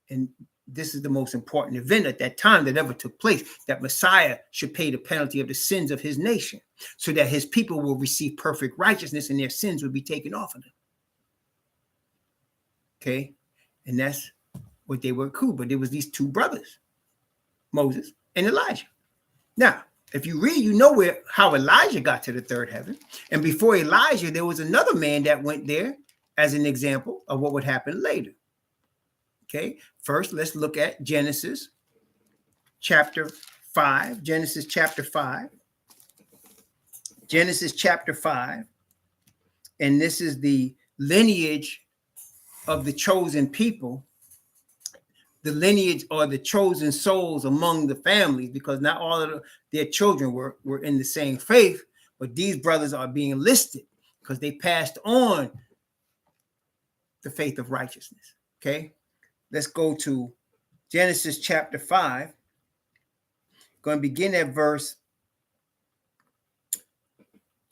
And this is the most important event at that time that ever took place, that Messiah should pay the penalty of the sins of his nation so that his people will receive perfect righteousness and their sins will be taken off of them. Okay? And that's what they were cool. But there was these 2 brothers, Moses and Elijah. Now, if you read, you know how Elijah got to the third heaven. And before Elijah, there was another man that went there as an example of what would happen later. Okay, first let's look at Genesis chapter 5. Genesis chapter 5. Genesis chapter 5. And this is the lineage of the chosen people. The lineage or the chosen souls among the families, because not all of their children were in the same faith, but these brothers are being listed because they passed on the faith of righteousness. Okay, let's go to Genesis chapter 5. Going to begin at verse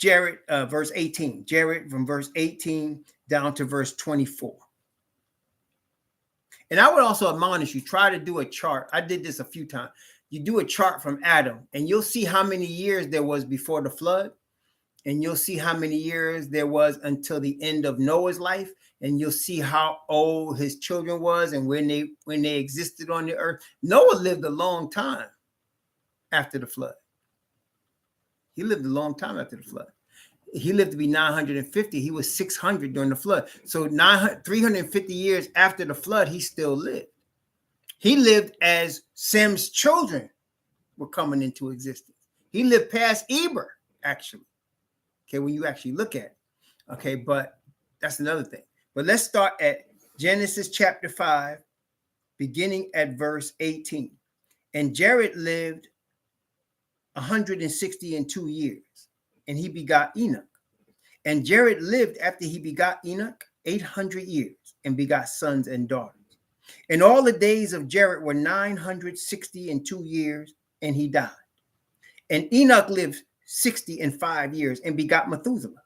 18. Jared, from verse 18 down to verse 24. And I would also admonish you, try to do a chart. I did this a few times. You do a chart from Adam, and you'll see how many years there was before the flood, and you'll see how many years there was until the end of Noah's life, and you'll see how old his children was and when they existed on the earth. Noah lived a long time after the flood. He lived a long time after the flood. He lived to be 950. He was 600 during the flood. So 350 years after the flood, he still lived. He lived as Sem's children were coming into existence. He lived past Eber, actually. Okay, when you actually look at it. Okay, but that's another thing. But let's start at Genesis chapter 5, beginning at verse 18. And Jared lived 162 years, and he begot Enoch. And Jared lived after he begot Enoch 800 years, and begot sons and daughters. And all the days of Jared were 962 years, and he died. And Enoch lived 65 years, and begot Methuselah.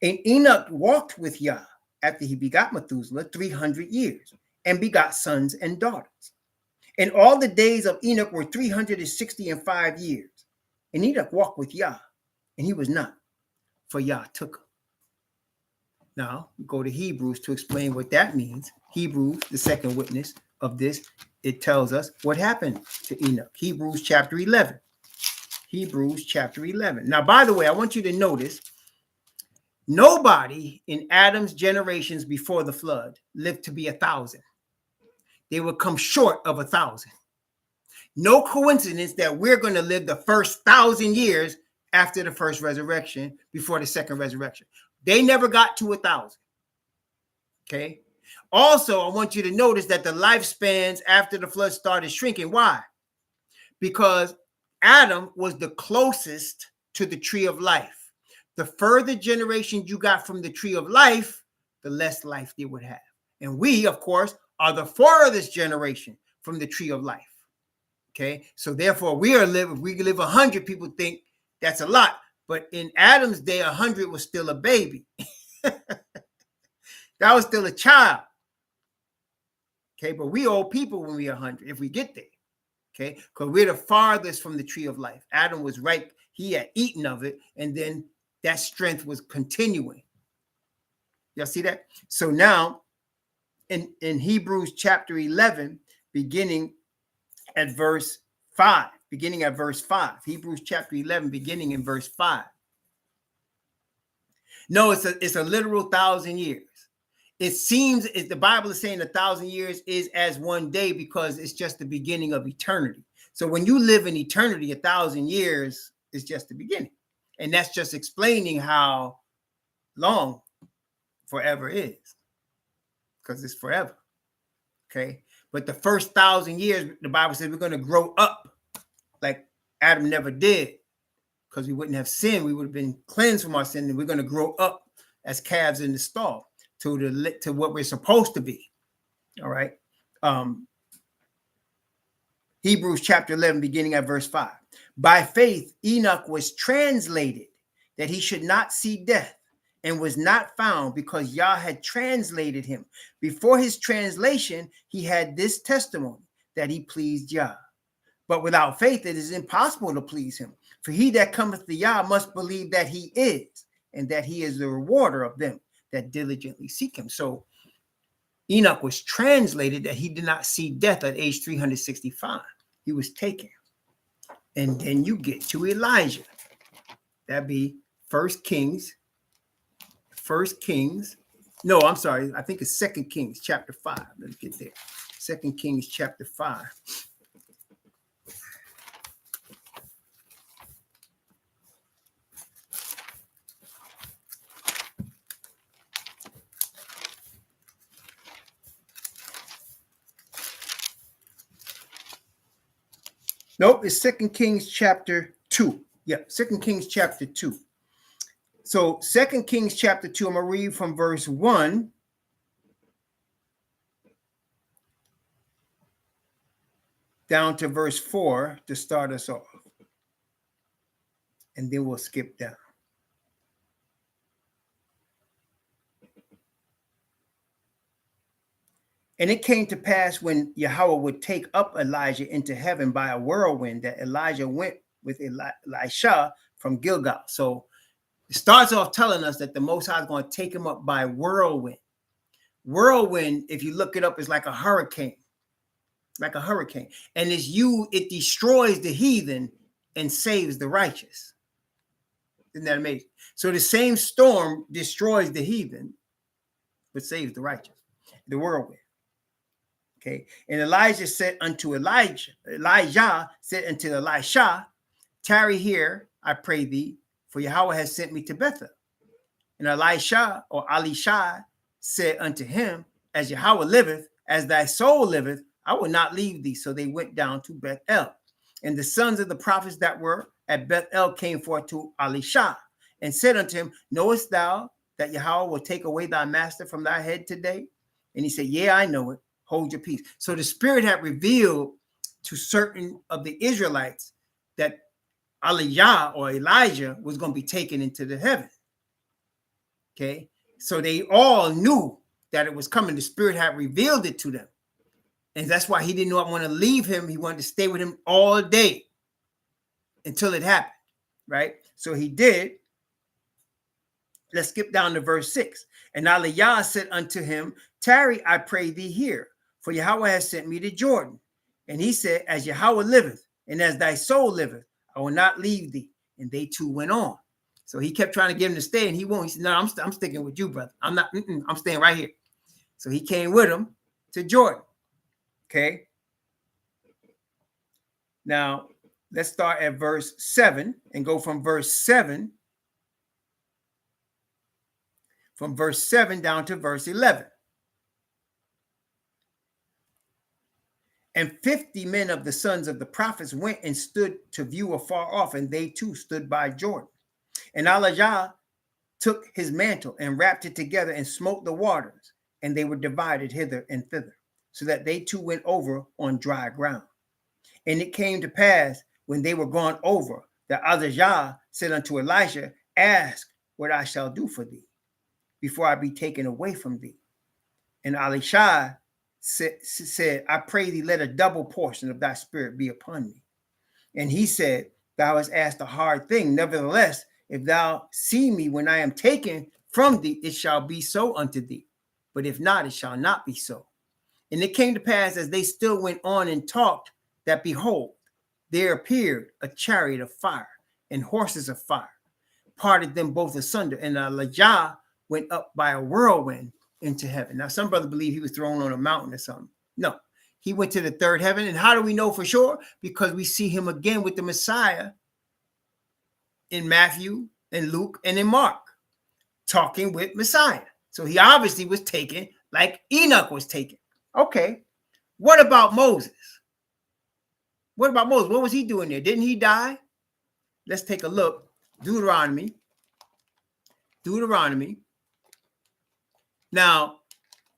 And Enoch walked with Yah after he begot Methuselah 300 years, and begot sons and daughters. And all the days of Enoch were 365 years. And Enoch walked with Yah, and he was not, for Yah took him. Now, we go to Hebrews to explain what that means. Hebrews, the second witness of this, it tells us what happened to Enoch. Hebrews chapter 11. Hebrews chapter 11. Now, by the way, I want you to notice, nobody in Adam's generations before the flood lived to be 1,000. They would come short of 1,000. No coincidence that we're going to live the first 1,000 years after the first resurrection, before the second resurrection. They never got to 1,000. Okay. Also, I want you to notice that the lifespans after the flood started shrinking. Why? Because Adam was the closest to the tree of life. The further generation you got from the tree of life, the less life they would have. And we, of course, are the farthest generation from the tree of life. Okay. So therefore, we can live 100, people think that's a lot. But in Adam's day, 100 was still a baby. That was still a child. Okay, but we old people when we're 100, if we get there. Okay, because we're the farthest from the tree of life. Adam was right. He had eaten of it, and then that strength was continuing. Y'all see that? So now, in Hebrews chapter 11, beginning at verse 5. Hebrews chapter 11, beginning in verse 5. No, it's a literal 1,000 years. It seems the Bible is saying 1,000 years is as one day, because it's just the beginning of eternity. So when you live in eternity, 1,000 years is just the beginning. And that's just explaining how long forever is, because it's forever. Okay. But the first 1,000 years, the Bible says we're going to grow up like Adam never did, because we wouldn't have sinned. We would have been cleansed from our sin, and we're going to grow up as calves in the stall to what we're supposed to be. All right. Hebrews chapter 11, beginning at verse 5. By faith, Enoch was translated that he should not see death, and was not found, because Yah had translated him. Before his translation, he had this testimony, that he pleased Yah. But without faith, it is impossible to please him. For he that cometh to Yah must believe that he is, and that he is the rewarder of them that diligently seek him. So Enoch was translated that he did not see death at age 365. He was taken. And then you get to Elijah. That'd be First Kings. No, I'm sorry. I think it's 2 Kings chapter 5. Let's get there. 2 Kings chapter 5. Nope, it's 2 Kings chapter 2. Yeah, 2 Kings chapter 2. So 2 Kings chapter 2, I'm going to read from verse 1 down to verse 4 to start us off. And then we'll skip down. And it came to pass when Yahweh would take up Elijah into heaven by a whirlwind that Elijah went with Elisha from Gilgal. So it starts off telling us that the Most High is going to take him up by whirlwind. Whirlwind, if you look it up, is like a hurricane. Like a hurricane. And it destroys the heathen and saves the righteous. Isn't that amazing? So the same storm destroys the heathen, but saves the righteous. The whirlwind. Okay. And Elijah said unto Elijah said unto Elisha, tarry here, I pray thee, for Yahweh has sent me to Bethel. And Elisha said unto him, as Yahweh liveth, as thy soul liveth, I will not leave thee. So they went down to Bethel. And the sons of the prophets that were at Bethel came forth to Elisha and said unto him, knowest thou that Yahweh will take away thy master from thy head today? And he said, yeah, I know it. Hold your peace. So the Spirit had revealed to certain of the Israelites that Elijah was going to be taken into the heaven. Okay. So they all knew that it was coming. The Spirit had revealed it to them. And that's why he did not want to leave him. He wanted to stay with him all day until it happened. Right. So he did. Let's skip down to verse 6. And Elijah said unto him, tarry, I pray thee here, for Yahweh has sent me to Jordan. And he said, as Yahweh liveth, and as thy soul liveth, I will not leave thee. And they two went on. So he kept trying to get him to stay, and he won't. He said, no, I'm sticking with you, brother. I'm staying right here. So he came with him to Jordan. Okay. Now, let's start at verse 7 and go from verse 7. From verse 7 down to verse 11. And 50 men of the sons of the prophets went and stood to view afar off, and they too stood by Jordan. And Elijah took his mantle and wrapped it together and smote the waters, and they were divided hither and thither, so that they too went over on dry ground. And it came to pass when they were gone over, that Elijah said unto Elisha, ask what I shall do for thee, before I be taken away from thee. And Elisha said, I pray thee, let a double portion of thy spirit be upon me. And he said, thou hast asked a hard thing. Nevertheless, if thou see me when I am taken from thee, it shall be so unto thee. But if not, it shall not be so. And it came to pass, as they still went on and talked, that behold, there appeared a chariot of fire and horses of fire, parted them both asunder. And Elijah went up by a whirlwind into heaven. Now, some brothers believe he was thrown on a mountain or something. No, he went to the third heaven. And how do we know for sure? Because we see him again with the Messiah in Matthew and Luke and in Mark, talking with Messiah. So he obviously was taken like Enoch was taken. Okay, what about Moses? What about Moses? What was he doing there? Didn't he die? Let's take a look. Deuteronomy. Now,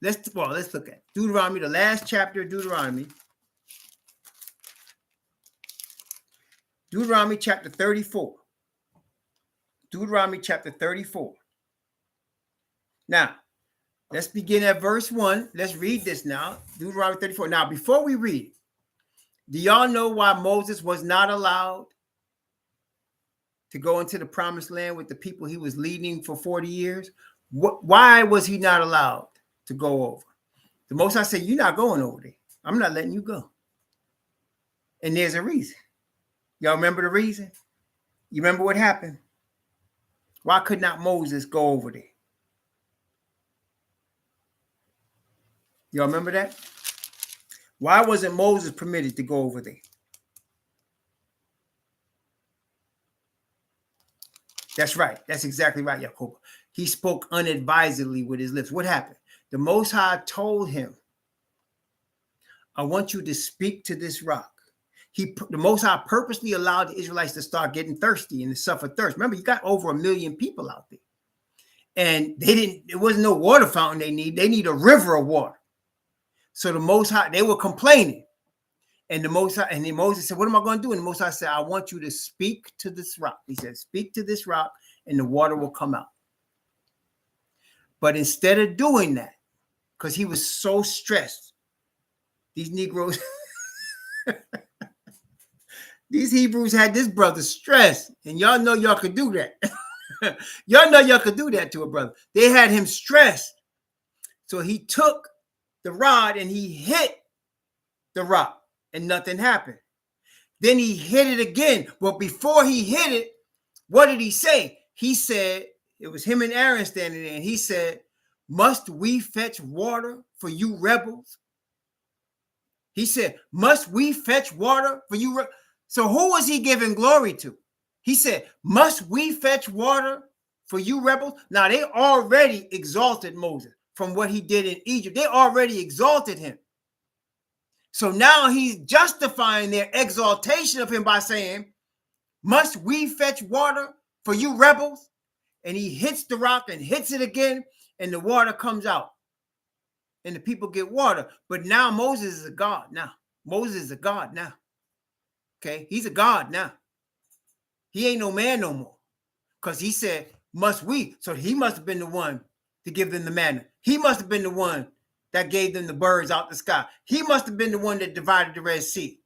let's look at Deuteronomy, the last chapter of Deuteronomy. Deuteronomy chapter 34. Deuteronomy chapter 34. Now, let's begin at verse 1. Let's read this now. Deuteronomy 34. Now, before we read, do y'all know why Moses was not allowed to go into the promised land with the people he was leading for 40 years? Why was he not allowed to go over? The Most High said, you're not going over there. I'm not letting you go. And there's a reason. Y'all remember the reason? You remember what happened? Why could not Moses go over there? Y'all remember that? Why wasn't Moses permitted to go over there? That's right. That's exactly right, Jacob. He spoke unadvisedly with his lips. What happened? The Most High told him, I want you to speak to this rock. The Most High purposely allowed the Israelites to start getting thirsty and to suffer thirst. Remember, you got over 1 million people out there. And there wasn't no water fountain they need. They need a river of water. So the Most High, they were complaining. And then Moses said, what am I going to do? And the Most High said, I want you to speak to this rock. He said, speak to this rock and the water will come out. But instead of doing that, because he was so stressed, these Negroes, these Hebrews had this brother stressed. And y'all know y'all could do that. Y'all know y'all could do that to a brother. They had him stressed. So he took the rod and he hit the rock and nothing happened. Then he hit it again. But before he hit it, what did he say? He said, it was him and Aaron standing there, and he said, must we fetch water for you rebels? He said, must we fetch water for you? So who was he giving glory to? He said, must we fetch water for you rebels? Now, they already exalted Moses from what he did in Egypt. They already exalted him. So now he's justifying their exaltation of him by saying, must we fetch water for you rebels? And he hits the rock and hits it again, and the water comes out. And the people get water. But now Moses is a god now. Moses is a god now. Okay? He's a god now. He ain't no man no more. Because he said, must we? So he must have been the one to give them the manna. He must have been the one that gave them the birds out the sky. He must have been the one that divided the Red Sea.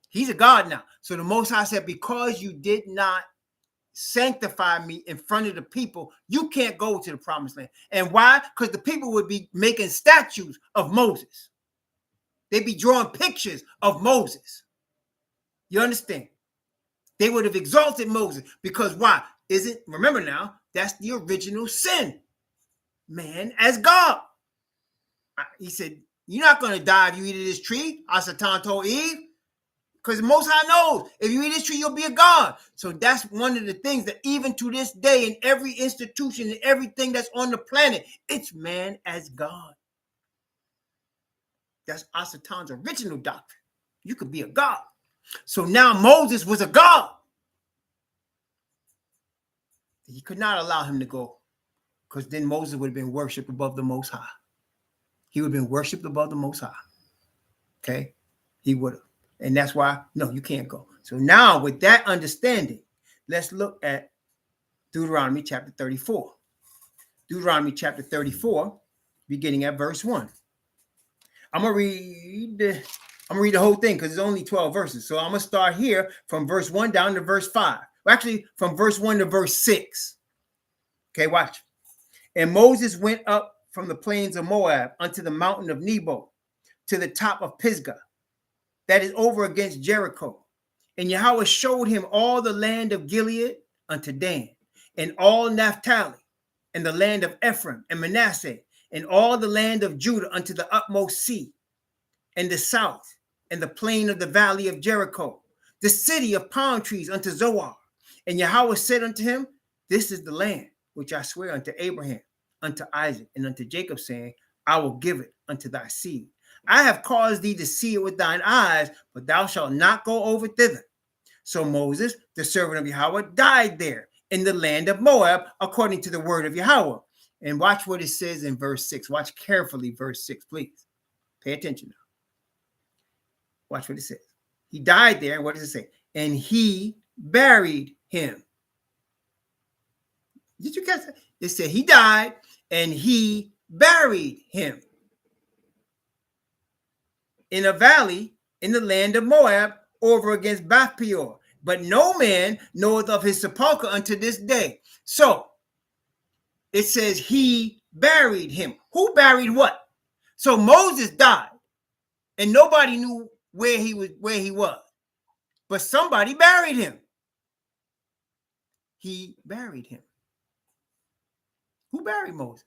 He's a god now. So the Most High said, because you did not sanctify me in front of the people, you can't go to the promised land. And why? Because the people would be making statues of Moses. They'd be drawing pictures of Moses. You understand? They would have exalted Moses. Because why? Remember now, that's the original sin. Man as God. He said, you're not going to die if you eat of this tree. Satan told Eve. Because the Most High knows, if you eat this tree, you'll be a god. So that's one of the things that even to this day, in every institution and everything that's on the planet, it's man as God. That's Satan's original doctrine. You could be a god. So now Moses was a god. He could not allow him to go, because then Moses would have been worshipped above the Most High. He would have been worshipped above the Most High. Okay? He would have. And that's why, no, you can't go. So now with that understanding, let's look at Deuteronomy chapter 34. Deuteronomy chapter 34, beginning at verse 1. I'm going to read the whole thing because it's only 12 verses. So I'm going to start here from verse 1 down to verse 5. Well, actually, from verse 1 to verse 6. Okay, watch. And Moses went up from the plains of Moab unto the mountain of Nebo, to the top of Pisgah, that is over against Jericho. And Yahweh showed him all the land of Gilead unto Dan, and all Naphtali, and the land of Ephraim and Manasseh, and all the land of Judah unto the utmost sea, and the south, and the plain of the valley of Jericho, the city of palm trees unto Zoar. And Yahweh said unto him, this is the land which I swear unto Abraham, unto Isaac, and unto Jacob, saying, I will give it unto thy seed. I have caused thee to see it with thine eyes, but thou shalt not go over thither. So Moses, the servant of Yahweh, died there in the land of Moab, according to the word of Yahweh. And watch what it says in verse 6. Watch carefully verse 6, please. Pay attention now. Watch what it says. He died there, and what does it say? And he buried him. Did you catch that? It said he died, and he buried him in a valley in the land of Moab, over against Bath Peor. But no man knoweth of his sepulchre unto this day. So it says he buried him. Who buried what? So Moses died, and nobody knew where he was. But somebody buried him. He buried him. Who buried Moses?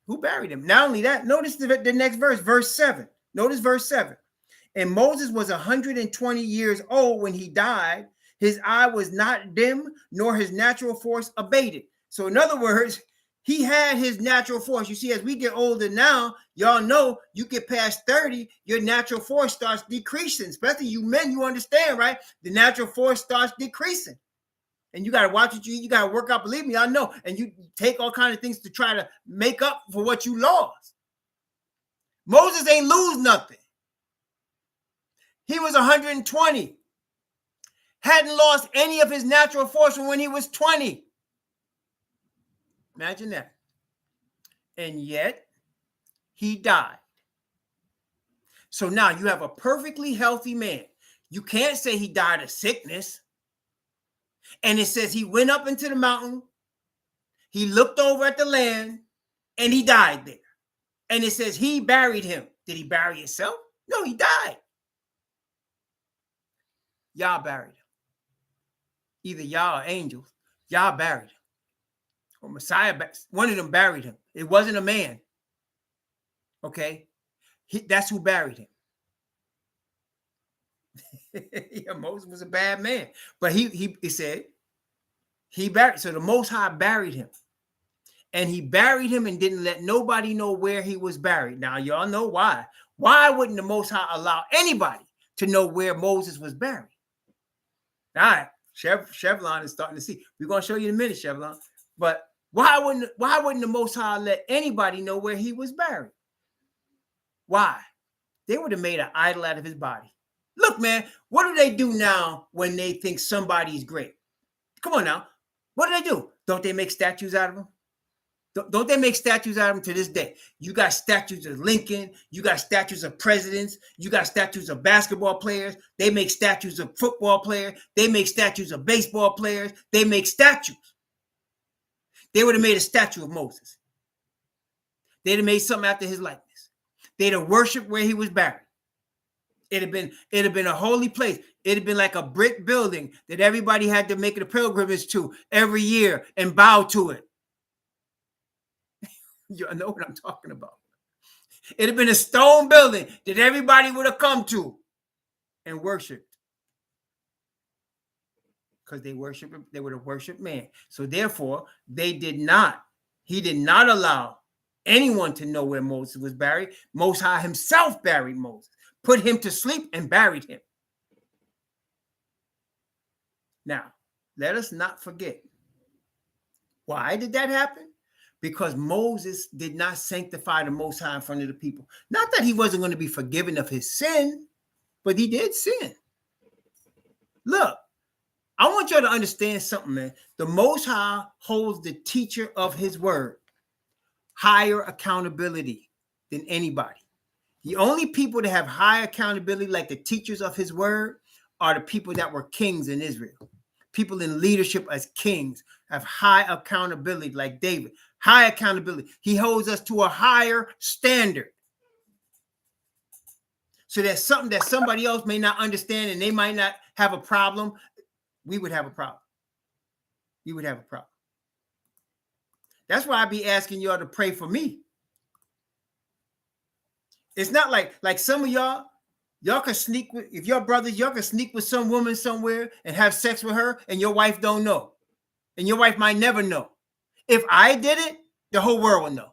Who buried him? Not only that, notice the next verse, verse 7. Notice verse 7. And Moses was 120 years old when he died. His eye was not dim, nor his natural force abated. So in other words, he had his natural force. You see, as we get older now, y'all know you get past 30, your natural force starts decreasing. Especially you men, you understand, right? The natural force starts decreasing. And you got to watch what you eat. You got to work out. Believe me, I know. And you take all kinds of things to try to make up for what you lost. Moses ain't lose nothing. He was 120. Hadn't lost any of his natural force from when he was 20. Imagine that. And yet, he died. So now you have a perfectly healthy man. You can't say he died of sickness. And it says he went up into the mountain, he looked over at the land, and he died there. And it says he buried him. Did he bury himself? No, he died. Yah buried him. Either Yah or angels. Yah buried him. Or Messiah, one of them buried him. It wasn't a man. Okay? That's who buried him. Yeah, Moses was a bad man. But he said, he buried. So the Most High buried him. And he buried him and didn't let nobody know where he was buried. Now, y'all know why. Why wouldn't the Most High allow anybody to know where Moses was buried? All right, Chevlon is starting to see. We're going to show you in a minute, Chevlon. But why wouldn't the Most High let anybody know where he was buried? Why? They would have made an idol out of his body. Look, man, what do they do now when they think somebody's great? Come on now. What do they do? Don't they make statues out of them? Don't they make statues out of them to this day? You got statues of Lincoln. You got statues of presidents. You got statues of basketball players. They make statues of football players. They make statues of baseball players. They make statues. They would have made a statue of Moses. They'd have made something after his likeness. They'd have worshipped where he was buried. It'd have been a holy place. It'd have been like a brick building that everybody had to make a pilgrimage to every year and bow to it. You know what I'm talking about. It'd have been a stone building that everybody would have come to and worshiped. Because they would have worshiped man. So therefore, he did not allow anyone to know where Moses was buried. Most High himself buried Moses, put him to sleep and buried him. Now, let us not forget. Why did that happen? Because Moses did not sanctify the Most High in front of the people. Not that he wasn't going to be forgiven of his sin, but he did sin. Look, I want y'all to understand something, man. The Most High holds the teacher of his word higher accountability than anybody. The only people that have high accountability, like the teachers of his word, are the people that were kings in Israel. People in leadership as kings have high accountability, like David. High accountability. He holds us to a higher standard. So that's something that somebody else may not understand and they might not have a problem. We would have a problem. You would have a problem. That's why I be asking y'all to pray for me. It's not like some of y'all can sneak with, if your brothers, y'all can sneak with some woman somewhere and have sex with her and your wife don't know. And your wife might never know. If I did it, the whole world would know.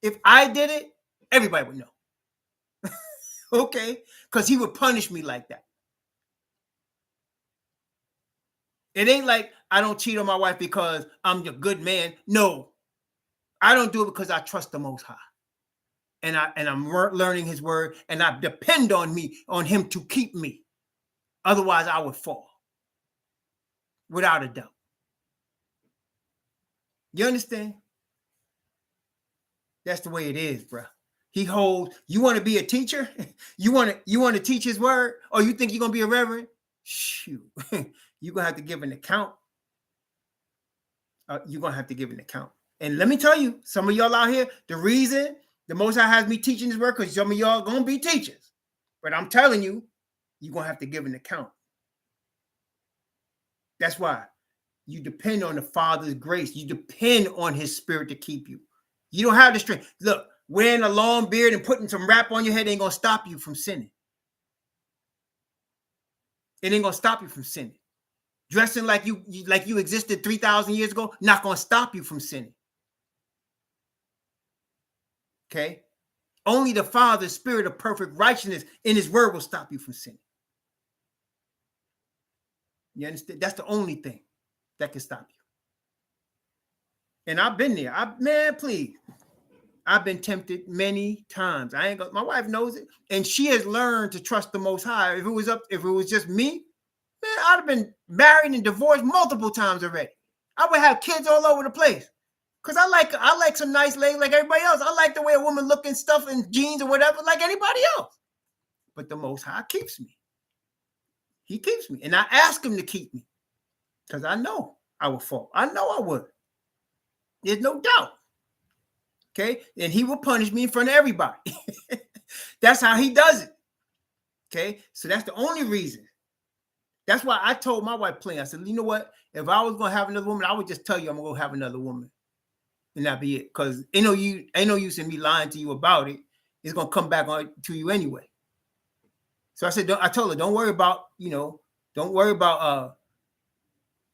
If I did it, everybody would know. Okay? Because he would punish me like that. It ain't like I don't cheat on my wife because I'm a good man. No. I don't do it because I trust the Most High. And I'm learning his word, and I depend on him to keep me. Otherwise, I would fall. Without a doubt. You understand? That's the way it is, bro. He holds. You want to be a teacher? You want to teach his word? Or you think you're going to be a reverend? Shoot. You're going to have to give an account. You're going to have to give an account. And let me tell you, some of y'all out here, the reason the Most High has me teaching this word, because some of y'all going to be teachers. But I'm telling you, you're going to have to give an account. That's why you depend on the Father's grace. You depend on his spirit to keep you. You don't have the strength. Look, wearing a long beard and putting some wrap on your head ain't going to stop you from sinning. It ain't going to stop you from sinning. Dressing like you existed 3,000 years ago, not going to stop you from sinning. Okay? Only the Father's spirit of perfect righteousness in his word will stop you from sinning. You understand? That's the only thing that can stop you. And I've been there. Man, please. I've been tempted many times. My wife knows it, and she has learned to trust the Most High. If it was just me, man, I'd have been married and divorced multiple times already. I would have kids all over the place. Cause I like some nice legs like everybody else. I like the way a woman look and stuff in jeans or whatever, like anybody else. But the Most High keeps me. He keeps me. And I ask him to keep me. Because I know I will fall. I know I would. There's no doubt. Okay. And he will punish me in front of everybody. That's how he does it. Okay. So that's the only reason. That's why I told my wife plain. I said, you know what? If I was going to have another woman, I would just tell you I'm going to have another woman. And that be it. Because ain't no use in me lying to you about it. It's going to come back on to you anyway. So I said, I told her, don't worry about, don't worry about,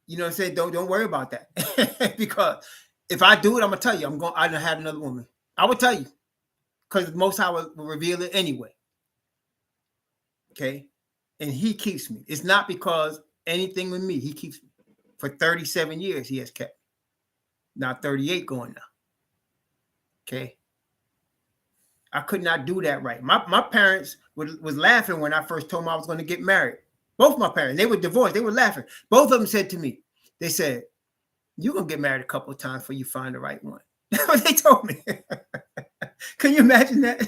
what I'm saying? Don't worry about that. Because if I do it, I'm going to tell you, I done had another woman. I would tell you. Because the Most High will reveal it anyway. Okay? And he keeps me. It's not because anything with me. He keeps me. For 37 years, he has kept me. Now 38 going now. Okay? I could not do that right. My parents was laughing when I first told them I was going to get married. Both my parents, they were divorced. They were laughing. Both of them said to me, they said, you're going to get married a couple of times before you find the right one. That's what they told me. Can you imagine that?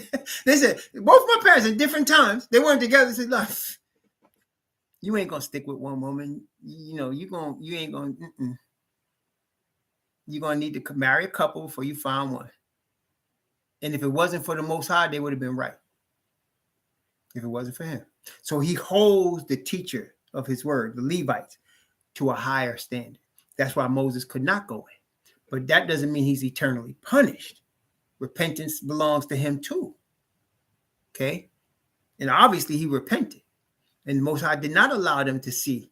They said, both my parents at different times, they weren't together. They said, look, you ain't going to stick with one woman. You're going to need to marry a couple before you find one. And if it wasn't for the Most High, they would have been right. If it wasn't for him. So he holds the teacher of his word, the Levites, to a higher standard. That's why Moses could not go in. But that doesn't mean he's eternally punished. Repentance belongs to him too. Okay? And obviously he repented. And the Most High did not allow them to see,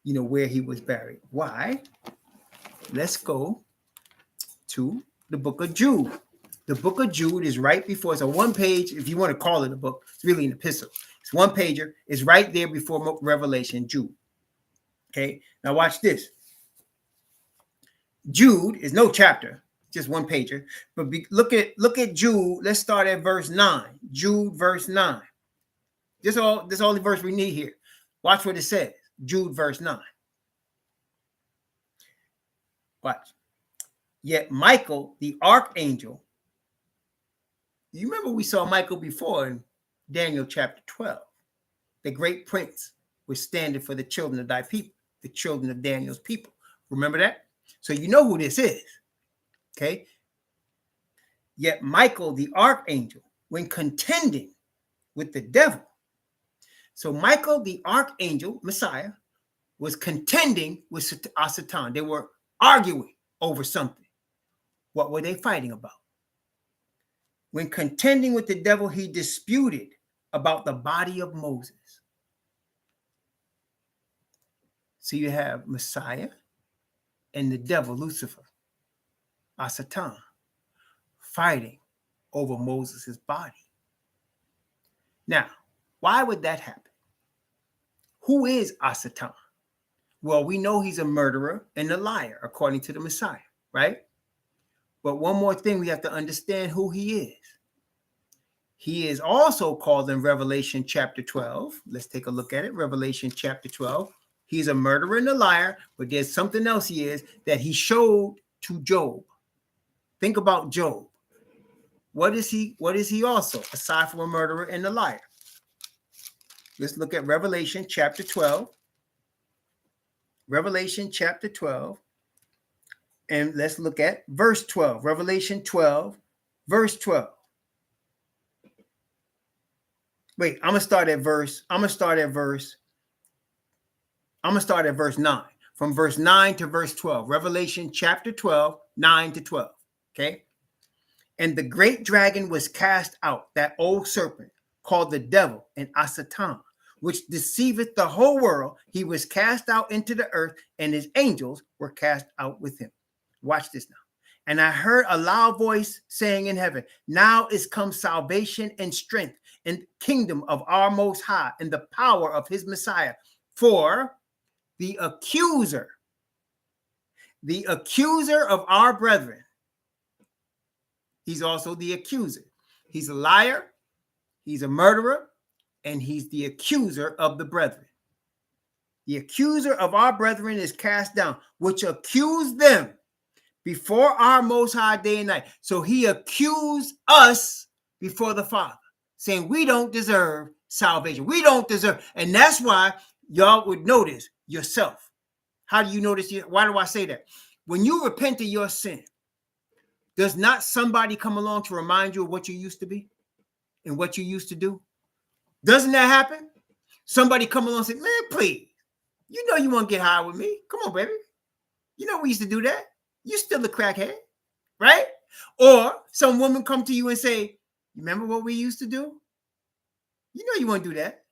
where he was buried. Why? Let's go to the book of Jude. The book of Jude is right before. It's a one page, if you want to call it a book. It's really an epistle. It's one pager. It's right there before Revelation, Jude. Okay, now watch this. Jude is no chapter, just one pager. But look at Jude. Let's start at verse 9. Jude, verse 9. This all the verse we need here. Watch what it says. Jude, verse 9. Watch. Yet Michael, the archangel. You remember we saw Michael before in Daniel chapter 12. The great prince was standing for the children of thy people, the children of Daniel's people. Remember that? So you know who this is. Okay. Yet Michael, the archangel, when contending with the devil. So Michael, the archangel, Messiah, was contending with Satan. They were arguing over something. What were they fighting about? When contending with the devil, he disputed about the body of Moses. So you have Messiah and the devil, Lucifer, Satan, fighting over Moses' body. Now, why would that happen? Who is Satan? Well, we know he's a murderer and a liar, according to the Messiah, right? But one more thing, we have to understand who he is. He is also called in Revelation chapter 12. Let's take a look at it. Revelation chapter 12. He's a murderer and a liar, but there's something else he is that he showed to Job. Think about Job. What is he also, aside from a murderer and a liar? Let's look at Revelation chapter 12. Revelation chapter 12. And let's look at verse 12. Revelation 12, verse 12. Wait, I'm going to start at verse 9. From verse 9 to verse 12. Revelation chapter 12, 9 to 12. Okay? And the great dragon was cast out, that old serpent called the devil and Satan, which deceiveth the whole world. He was cast out into the earth, and his angels were cast out with him. Watch this now. And I heard a loud voice saying in heaven, now is come salvation and strength and kingdom of our Most High and the power of his Messiah. For the accuser of our brethren, He's also the accuser. He's a liar, he's a murderer, and he's the accuser of the brethren. The accuser of our brethren is cast down, which accused them before our Most High day and night. So he accused us before the Father, saying we don't deserve salvation. We don't deserve. And that's why y'all would notice yourself. How do you notice? Why do I say that? When you repent of your sin, does not somebody come along to remind you of what you used to be and what you used to do? Doesn't that happen? Somebody come along and say, man, please, you know you want to get high with me. Come on, baby. You know we used to do that. You still a crackhead, right? Or some woman come to you and say, you remember what we used to do? You know you want to do that.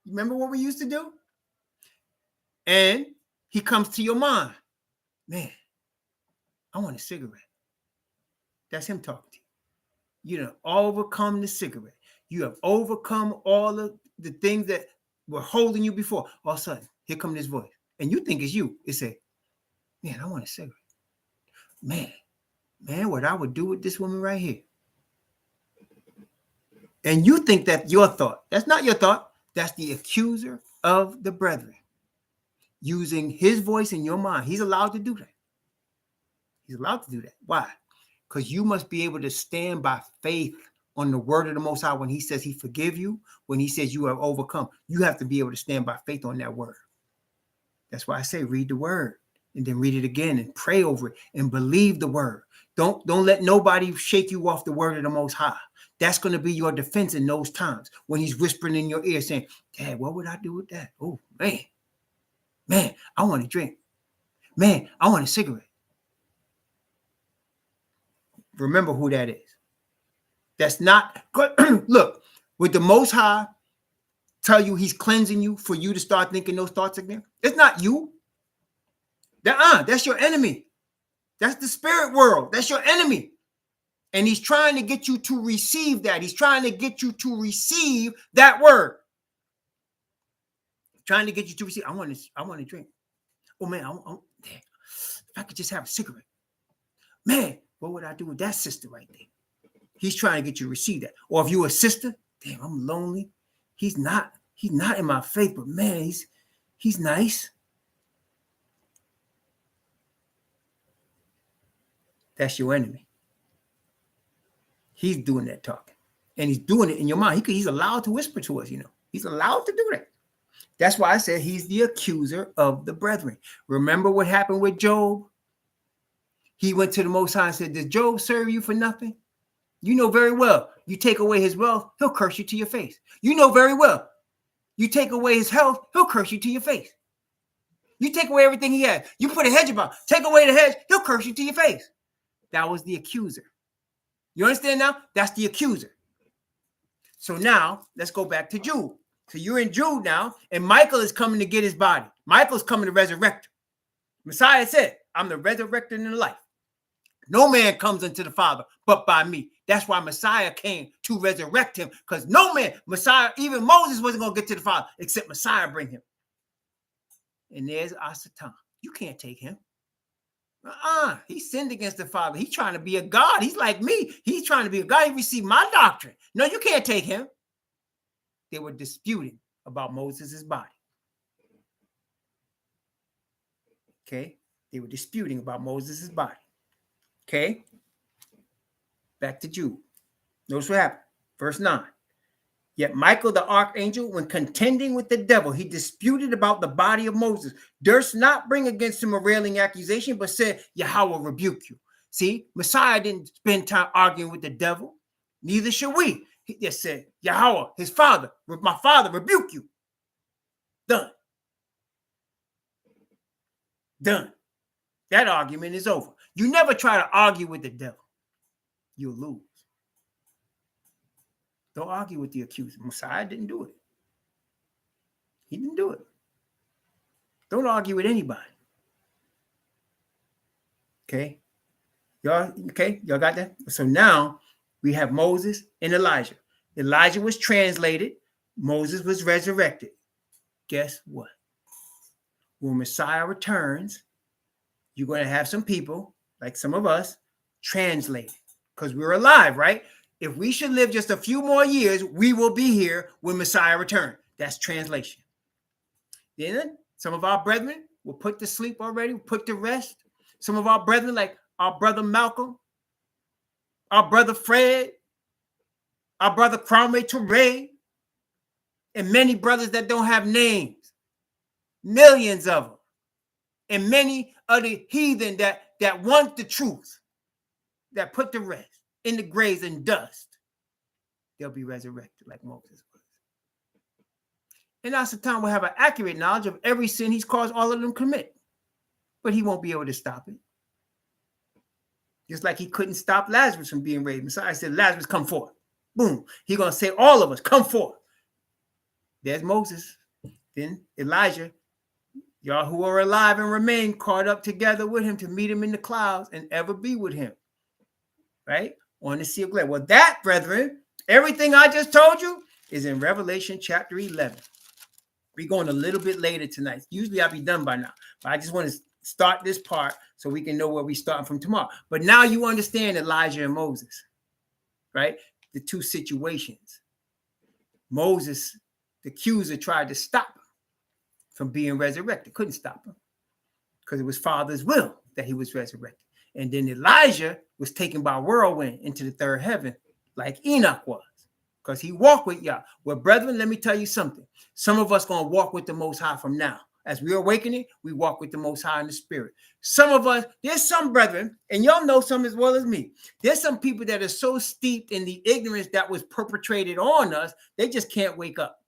You remember what we used to do? And he comes to your mind. Man, I want a cigarette. That's him talking to you. You have overcome the cigarette. You have overcome all of the things that were holding you before. All of a sudden, here comes this voice. And you think it's you. It say, man, I want a cigarette. Man, what I would do with this woman right here. And you think that's your thought. That's not your thought. That's the accuser of the brethren. Using his voice in your mind. He's allowed to do that. He's allowed to do that. Why? Because you must be able to stand by faith on the word of the Most High. When he says he forgive you, when he says you have overcome, you have to be able to stand by faith on that word. That's why I say read the word and then read it again and pray over it and believe the word. Don't let nobody shake you off the word of the Most High. That's going to be your defense in those times when he's whispering in your ear saying, Dad, what would I do with that? Oh, man, I want to drink. Man, I want a cigarette. Remember who that is. That's not good. Look, with the Most High tell you he's cleansing you for you to start thinking those thoughts again. It's not you. That's your enemy. That's the spirit world. That's your enemy. And he's trying to get you to receive that. He's trying to get you to receive that word. Trying to get you to receive. I want to drink. Oh man, if I could just have a cigarette. Man, what would I do with that sister right there? He's trying to get you to receive that. Or if you're a sister, damn, I'm lonely. He's not in my faith, but man, he's nice. That's your enemy. He's doing that talking. And he's doing it in your mind. He's allowed to whisper to us, He's allowed to do that. That's why I said he's the accuser of the brethren. Remember what happened with Job? He went to the Most High and said, did Job serve you for nothing? You know very well, you take away his wealth, he'll curse you to your face. You know very well, you take away his health, he'll curse you to your face. You take away everything he had. You put a hedge about, take away the hedge, he'll curse you to your face. That was the accuser. You understand now? That's the accuser. So now, let's go back to Jude. So you're in Jude now, and Michael is coming to get his body. Michael's coming to resurrect him. Messiah said, I'm the resurrector and the life. No man comes unto the Father but by me. That's why Messiah came to resurrect him, because no man, Messiah, even Moses wasn't going to get to the Father except Messiah bring him. And there's Asatan. You can't take him. He sinned against the Father. He's trying to be a God. He's like me. He's trying to be a God. He received my doctrine. No, you can't take him. They were disputing about Moses' body. Okay? They were disputing about Moses' body. Okay? Back to Jude. Notice what happened. Verse 9. Yet Michael the archangel, when contending with the devil, he disputed about the body of Moses, durst not bring against him a railing accusation, but said, Yahweh rebuke you. See, Messiah didn't spend time arguing with the devil. Neither should we. He just said, Yahweh, his father, my father, rebuke you. Done. Done. That argument is over. You never try to argue with the devil. You'll lose. Don't argue with the accuser. Messiah didn't do it. He didn't do it. Don't argue with anybody. Okay? Y'all got that? So now we have Moses and Elijah. Elijah was translated. Moses was resurrected. Guess what? When Messiah returns, you're going to have some people, like some of us, translated. because we're alive, right? If we should live just a few more years, we will be here when Messiah returns. That's translation. Then some of our brethren were put to sleep already, put to rest. Some of our brethren, like our brother Malcolm, our brother Fred, our brother Cromwell Ture, and many brothers that don't have names, millions of them, and many of the heathen that want the truth, that put to rest in the graves and dust, they'll be resurrected like Moses was. And now Satan will have an accurate knowledge of every sin he's caused all of them commit, but he won't be able to stop it. Just like he couldn't stop Lazarus from being raised. Messiah said, Lazarus, come forth. Boom. He's going to say, all of us, come forth. There's Moses. Then Elijah. Y'all who are alive and remain caught up together with him to meet him in the clouds and ever be with him. Right? On the sea of glass. Well, that, brethren, everything I just told you is in Revelation chapter 11. We're going a little bit later tonight. Usually I'll be done by now. But I just want to start this part so we can know where we're starting from tomorrow. But now you understand Elijah and Moses, right? The two situations. Moses, the accuser, tried to stop him from being resurrected. Couldn't stop him because it was Father's will that he was resurrected. And then Elijah was taken by a whirlwind into the third heaven like Enoch was because he walked with Yah. Well, brethren, let me tell you something. Some of us going to walk with the Most High from now. As we're awakening, we walk with the Most High in the Spirit. Some of us, there's some brethren, and y'all know some as well as me. There's some people that are so steeped in the ignorance that was perpetrated on us, they just can't wake up.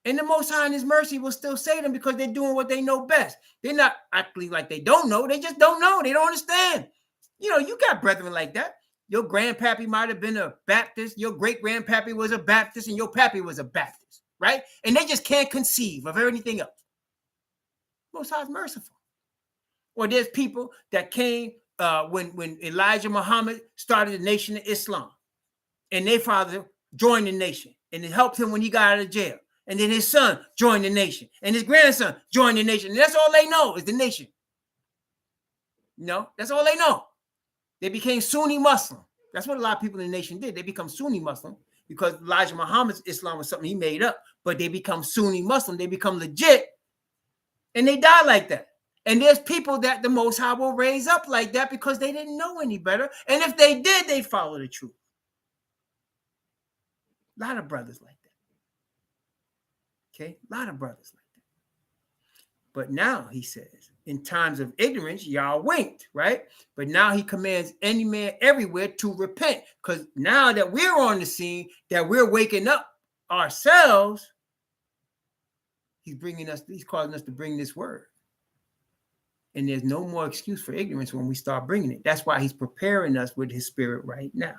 And the Most High in his mercy will still save them because they're doing what they know best. They're not acting like they don't know. They just don't know. They don't understand. You know, you got brethren like that. Your grandpappy might have been a Baptist. Your great-grandpappy was a Baptist, and your pappy was a Baptist, right? And they just can't conceive of anything else. Most High is merciful. Or there's people that came when Elijah Muhammad started the Nation of Islam, and their father joined the nation, and it helped him when he got out of jail. And then his son joined the nation, and his grandson joined the nation. And that's all they know is the nation. You know, that's all they know. They became Sunni Muslim. That's what a lot of people in the nation did. They become Sunni Muslim because Elijah Muhammad's Islam was something he made up, but they become Sunni Muslim. They become legit. And they die like that. And there's people that the Most High will raise up like that because they didn't know any better. And if they did, they follow the truth. A lot of brothers like that. Okay? A lot of brothers like that. But now, he says, in times of ignorance, y'all winked, right? But now he commands any man everywhere to repent. Because now that we're on the scene, that we're waking up ourselves, he's causing us to bring this word. And there's no more excuse for ignorance when we start bringing it. That's why he's preparing us with his Spirit right now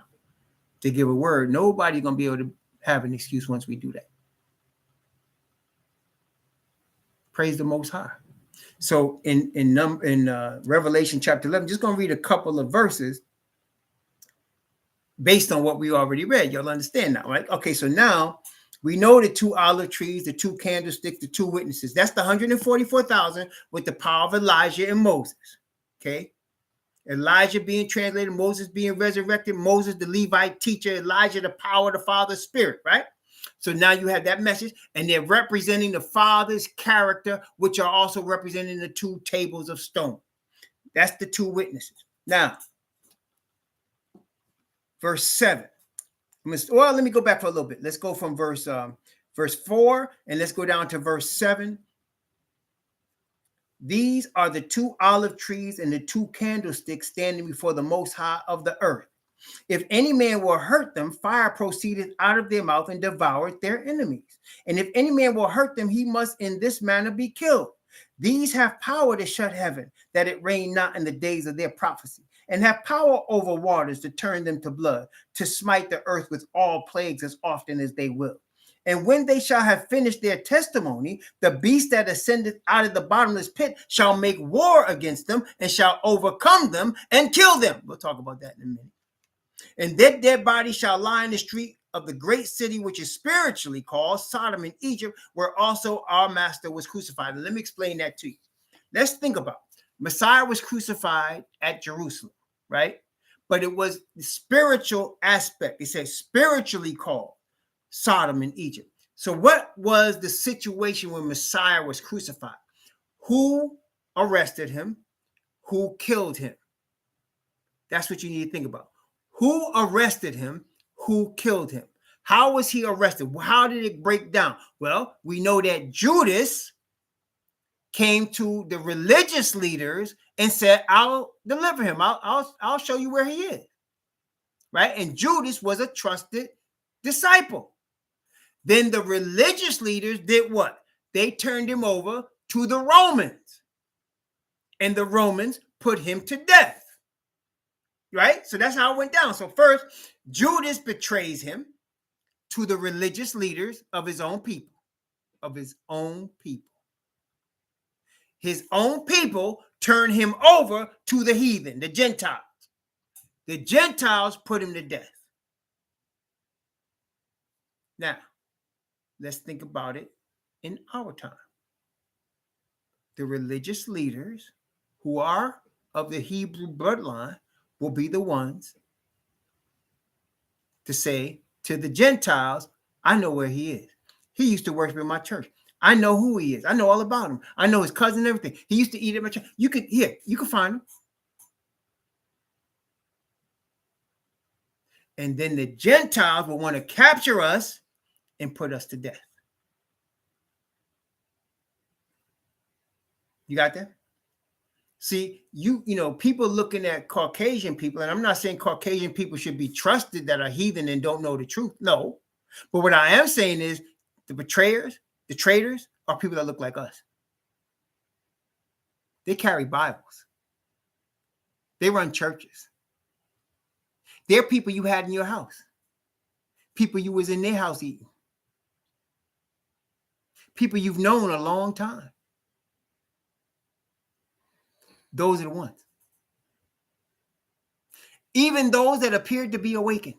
to give a word. Nobody's going to be able to have an excuse once we do that. Praise the Most High. So in Revelation chapter 11, just going to read a couple of verses based on what we already read. You'll understand now, right? Okay, so now we know the two olive trees, the two candlesticks, the two witnesses. That's the 144,000 with the power of Elijah and Moses. Okay. Elijah being translated, Moses being resurrected, Moses, the Levite teacher, Elijah, the power of the Father's Spirit, right? So now you have that message, and they're representing the Father's character, which are also representing the two tables of stone. That's the two witnesses. Now, verse 7. Well, let me go back for a little bit. Let's go from verse 4 and let's go down to verse 7. These are the two olive trees and the two candlesticks standing before the Most High of the earth. If any man will hurt them, fire proceeded out of their mouth and devoured their enemies. And if any man will hurt them, he must in this manner be killed. These have power to shut heaven, that it rain not in the days of their prophecy, and have power over waters to turn them to blood, to smite the earth with all plagues as often as they will. And when they shall have finished their testimony, the beast that ascended out of the bottomless pit shall make war against them and shall overcome them and kill them. We'll talk about that in a minute. And their dead bodies shall lie in the street of the great city, which is spiritually called Sodom in Egypt, where also our master was crucified. And let me explain that to you. Let's think about it. Messiah was crucified at Jerusalem, right? but it was the spiritual aspect. It says spiritually called Sodom and Egypt. So what was the situation when Messiah was crucified? Who arrested him? Who killed him? That's what you need to think about. Who arrested him? Who killed him? How was he arrested? How did it break down? Well, we know that Judas came to the religious leaders and said, I'll deliver him. I'll show you where he is. Right? And Judas was a trusted disciple. Then the religious leaders did what? They turned him over to the Romans. And the Romans put him to death. Right? So that's how it went down. So first, Judas betrays him to the religious leaders of his own people. His own people turn him over to the heathen, the Gentiles. The Gentiles put him to death. Now, let's think about it in our time. The religious leaders who are of the Hebrew bloodline will be the ones to say to the Gentiles, I know where he is. He used to worship in my church. I know who he is. I know all about him. I know his cousin and everything. He used to eat at my church. You can find him. And then the Gentiles will want to capture us and put us to death. You got that? See, you know, people looking at Caucasian people, and I'm not saying Caucasian people should be trusted that are heathen and don't know the truth. No. But what I am saying is the betrayers, the traitors are people that look like us. They carry Bibles. They run churches. They're people you had in your house. People you was in their house eating. People you've known a long time. Those are the ones. Even those that appeared to be awakened.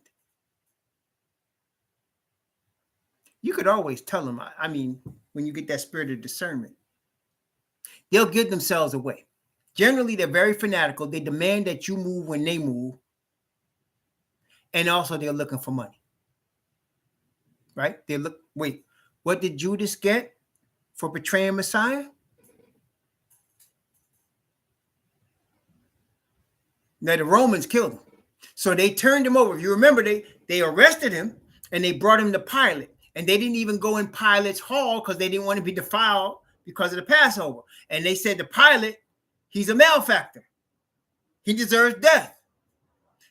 You could always tell them, I mean, when you get that spirit of discernment, they'll give themselves away. Generally, they're very fanatical. They demand that you move when they move. And also they're looking for money. Right? Wait, what did Judas get for betraying Messiah? Now the Romans killed him. So they turned him over. If you remember, they arrested him and they brought him to Pilate. And they didn't even go in Pilate's hall because they didn't want to be defiled because of the Passover. And they said to Pilate, he's a malefactor. He deserves death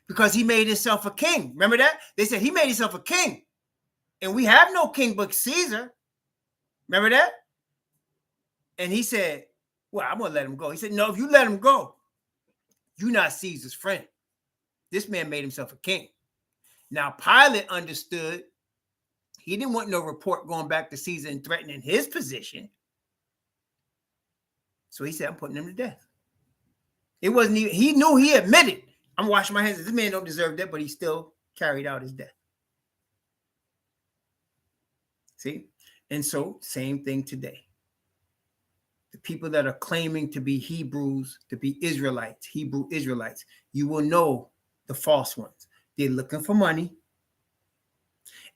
because he made himself a king. Remember that? They said he made himself a king. And we have no king but Caesar. Remember that? And he said, well, I'm going to let him go. He said, no, if you let him go, you're not Caesar's friend. This man made himself a king. Now, Pilate understood he didn't want no report going back to Caesar and threatening his position. So he said, I'm putting him to death. It wasn't even, he knew, he admitted, I'm washing my hands. This man don't deserve that, but he still carried out his death. See? And so, same thing today. The people that are claiming to be Hebrews, to be Israelites, Hebrew Israelites, you will know the false ones. They're looking for money.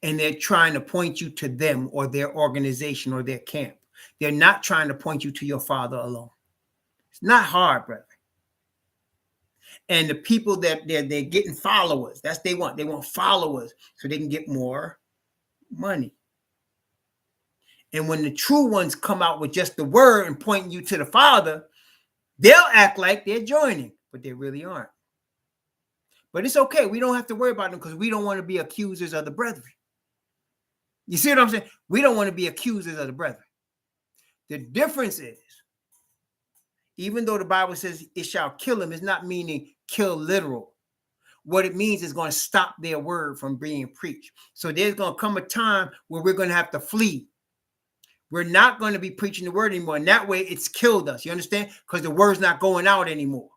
And they're trying to point you to them or their organization or their camp. They're not trying to point you to your Father alone. It's not hard, brother. And the people that they're getting followers, that's what they want. They want followers so they can get more money. And when the true ones come out with just the word and pointing you to the Father, they'll act like they're joining, but they really aren't. But it's okay. We don't have to worry about them because we don't want to be accusers of the brethren. You see what I'm saying? We don't want to be accusers of the brethren. The difference is, even though the Bible says it shall kill him, it's not meaning kill literal. What it means is going to stop their word from being preached. So there's going to come a time where we're going to have to flee. We're not going to be preaching the word anymore. And that way it's killed us. You understand? Because the word's not going out anymore.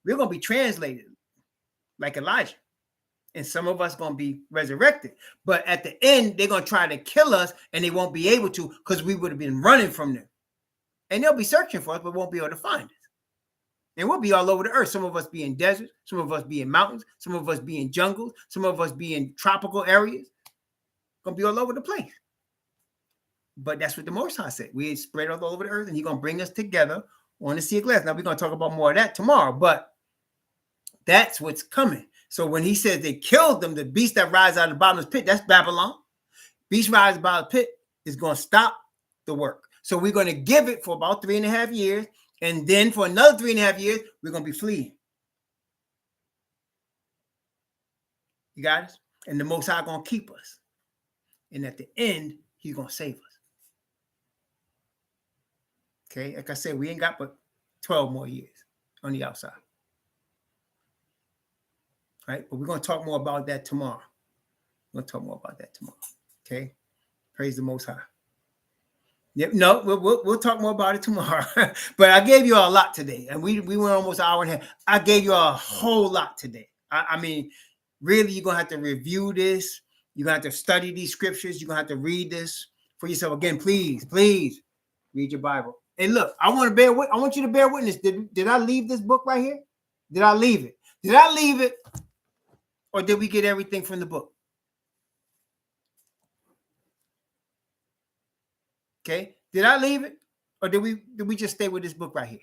We're going to be translated like Elijah. And some of us going to be resurrected. But at the end, they're going to try to kill us and they won't be able to because we would have been running from them. And they'll be searching for us, but won't be able to find us. And we'll be all over the earth. Some of us be in deserts, some of us be in mountains, some of us be in jungles, some of us be in tropical areas. Gonna be all over the place. But that's what the Most High said. We spread all over the earth, and He's gonna bring us together on the sea of glass. Now we're gonna talk about more of that tomorrow, but that's what's coming. So when He says they killed them, the beast that rises out of the bottomless pit, that's Babylon. Beast rises out of the pit is gonna stop the work. So we're gonna give it for about 3.5 years, and then for another 3.5 years, we're gonna be fleeing. You got us? And the Most High gonna keep us. And at the end, He's gonna save us. Okay, like I said, we ain't got but 12 more years on the outside. Right? But we're going to talk more about that tomorrow. Okay? Praise the Most High. Yep, no, we'll talk more about it tomorrow. But I gave you a lot today, and we went almost an hour and a half. I gave you a whole lot today. I mean, really, you're going to have to review this. You're going to have to study these scriptures. You're going to have to read this for yourself. Again, please read your Bible. And look, I want you to bear witness. Did I leave this book right here? Did I leave it? Or did we get everything from the book? Okay. Did I leave it? Or did we just stay with this book right here?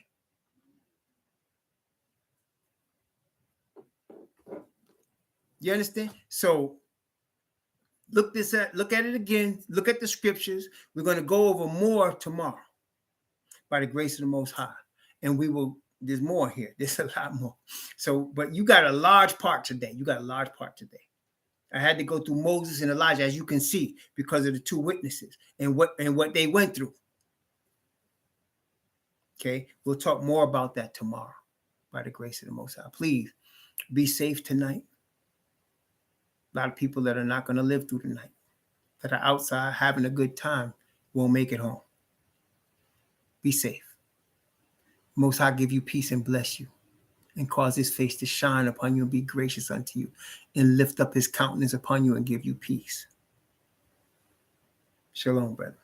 You understand? So look at it again. Look at the scriptures. We're going to go over more tomorrow by the grace of the Most High. And there's more here. There's a lot more. So, but you got a large part today. I had to go through Moses and Elijah, as you can see, because of the two witnesses and what they went through. Okay, we'll talk more about that tomorrow by the grace of the Most High. Please be safe tonight. A lot of people that are not going to live through the night, that are outside having a good time, won't make it home. Be safe. Most High give you peace and bless you, and cause His face to shine upon you and be gracious unto you, and lift up His countenance upon you and give you peace. Shalom, brother.